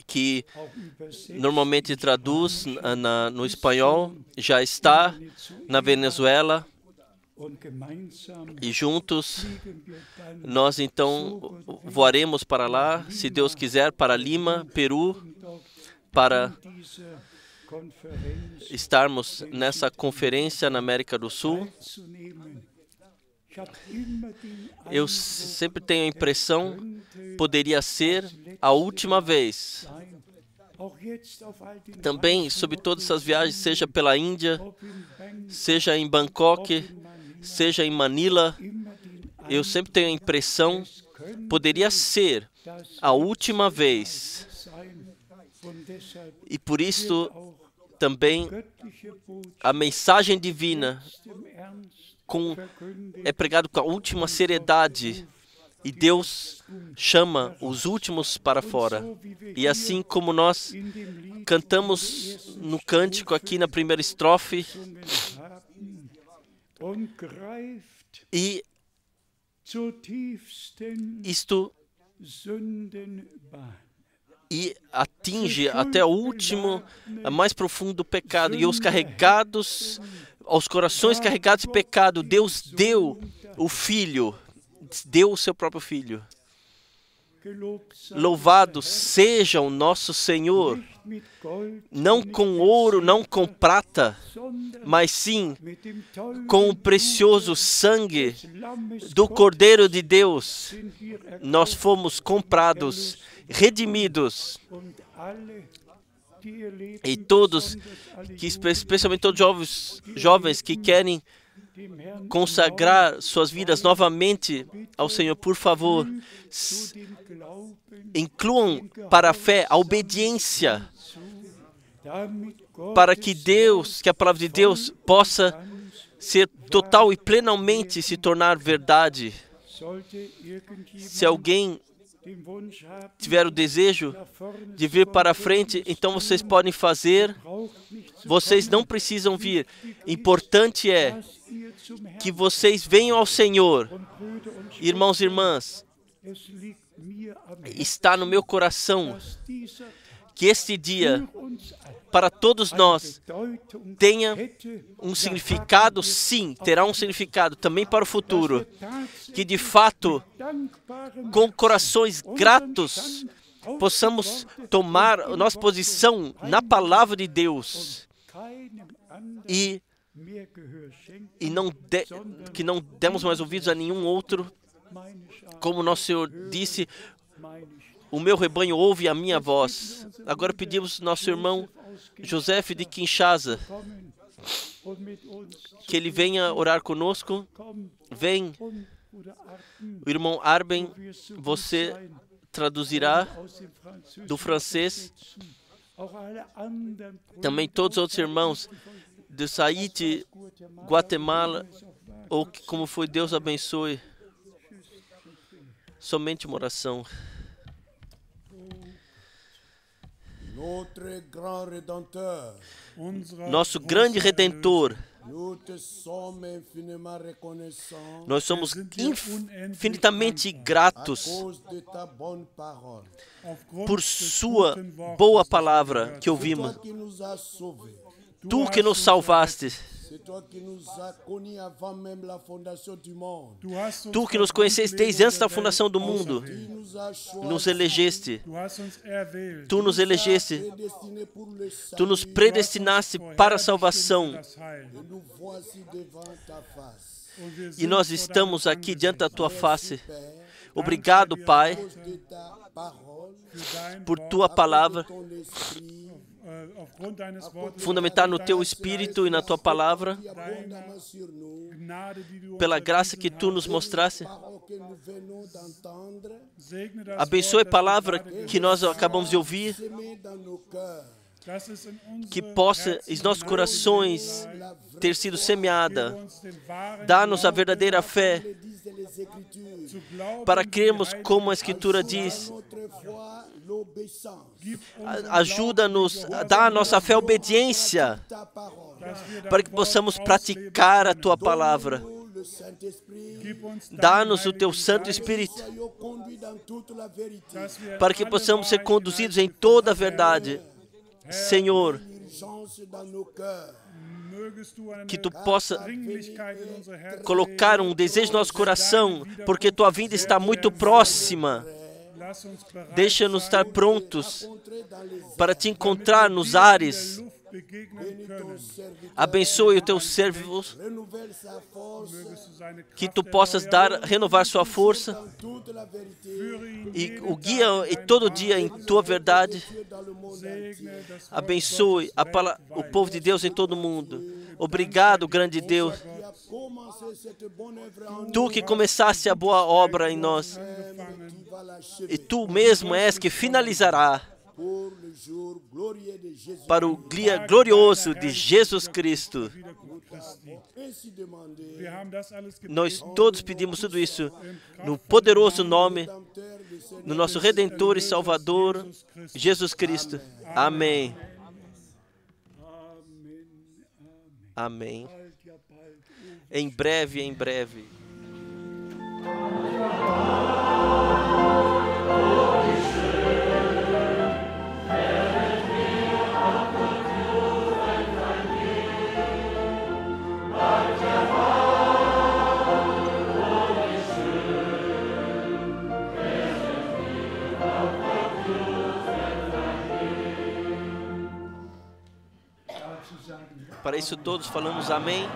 A: que normalmente traduz no espanhol, já está na Venezuela, e juntos nós então voaremos para lá, se Deus quiser, para Lima, Peru, para estarmos nessa conferência na América do Sul. Eu sempre tenho a impressão, poderia ser a última vez. Também sobre todas essas viagens, seja pela Índia, seja em Bangkok, seja em Manila, eu sempre tenho a impressão, poderia ser a última vez. E por isso também a mensagem divina é pregada com a última seriedade e Deus chama os últimos para fora. E assim como nós cantamos no cântico aqui na primeira estrofe, e isto e atinge até o último, mais profundo pecado. E os carregados, aos corações carregados de pecado, Deus deu o Filho, deu o seu próprio Filho. Louvado seja o nosso Senhor, não com ouro, não com prata, mas sim com o precioso sangue do Cordeiro de Deus. Nós fomos comprados, redimidos. E todos, especialmente todos jovens que querem consagrar suas vidas novamente ao Senhor, por favor, incluam para a fé a obediência, para que a palavra de Deus possa ser total e plenamente se tornar verdade. Se alguém tiver o desejo de vir para a frente, então vocês podem fazer. Vocês não precisam vir. Importante é que vocês venham ao Senhor. Irmãos e irmãs, está no meu coração que este dia, para todos nós, tenha um significado, sim, terá um significado também para o futuro. Que de fato, com corações gratos, possamos tomar a nossa posição na palavra de Deus e que não demos mais ouvidos a nenhum outro. Como nosso Senhor disse, o meu rebanho ouve a minha voz. Agora pedimos ao nosso irmão José de Kinshasa que ele venha orar conosco. Vem, o irmão Arben, você traduzirá do francês. Também todos os outros irmãos de Haiti, Guatemala, ou que, como foi, Deus abençoe. Somente uma oração. Nosso grande Redentor, nós somos infinitamente gratos por sua boa palavra que ouvimos. Tu que nos salvaste, tu que nos conheceste desde antes da fundação do mundo, nos elegeste, tu nos elegeste, tu nos predestinaste para a salvação. E nós estamos aqui diante da tua face. Obrigado, Pai, por tua palavra, fundamentar no teu Espírito e na tua palavra, pela graça que tu nos mostraste. Abençoe a palavra que nós acabamos de ouvir, que possa em nossos corações ter sido semeada. Dá-nos a verdadeira fé para crermos como a Escritura diz. Ajuda-nos a dar a nossa fé obediência, para que possamos praticar a tua palavra. Dá-nos o teu Santo Espírito, para que possamos ser conduzidos em toda a verdade. Senhor, que tu possa colocar um desejo no nosso coração, porque tua vinda está muito próxima. Deixa-nos estar prontos para te encontrar nos ares. Abençoe o teu servo, que tu possas renovar sua força e o guia e todo dia em tua verdade. Abençoe o povo de Deus em todo o mundo. Obrigado, grande Deus. Tu que começaste a boa obra em nós, e tu mesmo és que finalizará para o dia glorioso de Jesus Cristo. Nós todos pedimos tudo isso no poderoso nome do nosso Redentor e Salvador, Jesus Cristo. Amém. Amém. Em breve, em breve. Para isso todos falamos amém.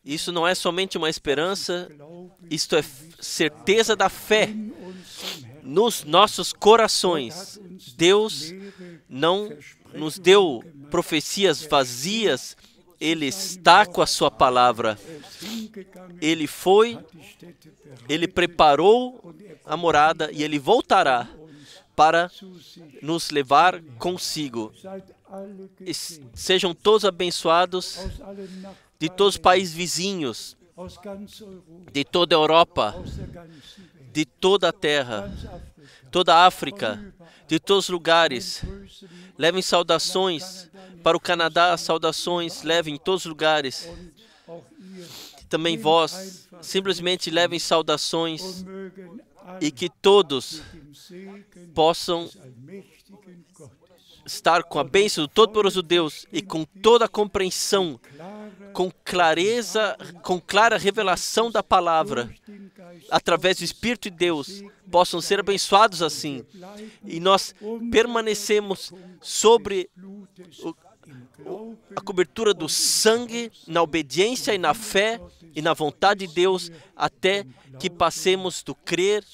A: Isso não é somente uma esperança, isto é certeza da fé nos nossos corações. Deus não nos deu profecias vazias, Ele está com a sua palavra. Ele foi, Ele preparou a morada e Ele voltará para nos levar consigo. Sejam todos abençoados de todos os países vizinhos, de toda a Europa, de toda a terra, toda a África, de todos os lugares. Levem saudações para o Canadá, saudações, levem em todos os lugares. Também vós, simplesmente levem saudações e que todos possam estar com a bênção do Todo-Poderoso Deus e com toda a compreensão, com clareza, com clara revelação da palavra, através do Espírito de Deus, possam ser abençoados assim. E nós permanecemos sobre a cobertura do sangue, na obediência e na fé e na vontade de Deus, até que passemos do crer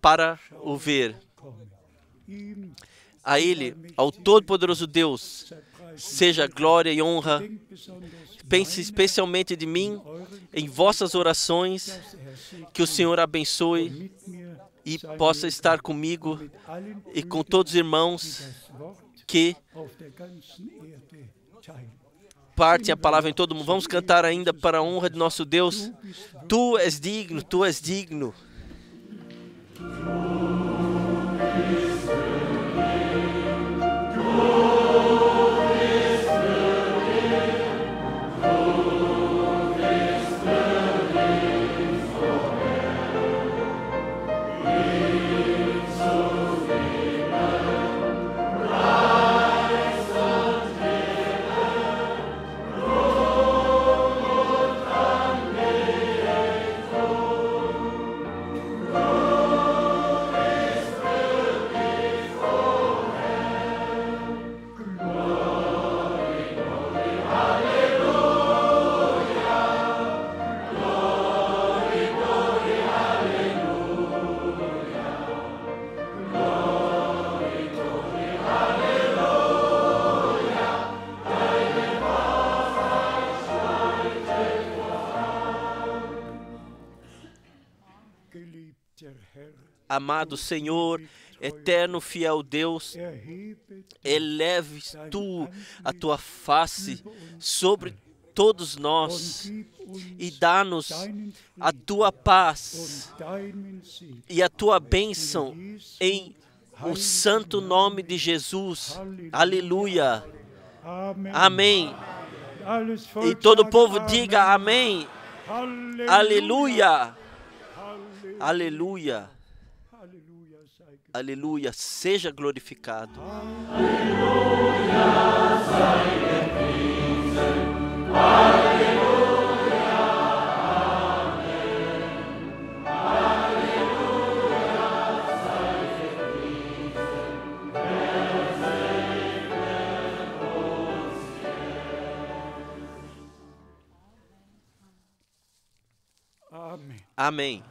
A: para o ver. A Ele, ao Todo-Poderoso Deus, seja glória e honra. Pense especialmente de mim em vossas orações, que o Senhor abençoe e possa estar comigo e com todos os irmãos que partem a palavra em todo mundo. Vamos cantar ainda para a honra de nosso Deus. Tu és digno, Tu és digno. Amado Senhor, eterno fiel Deus, eleves Tu a Tua face sobre todos nós e dá-nos a Tua paz e a Tua bênção em o santo nome de Jesus. Aleluia. Amém. E todo o povo diga amém. Aleluia. Aleluia. Aleluia, seja glorificado. Aleluia, sei gepriesen. Aleluia, Amen. Aleluia, sei gepriesen. Der segne uns jetzt. Amen. Amém.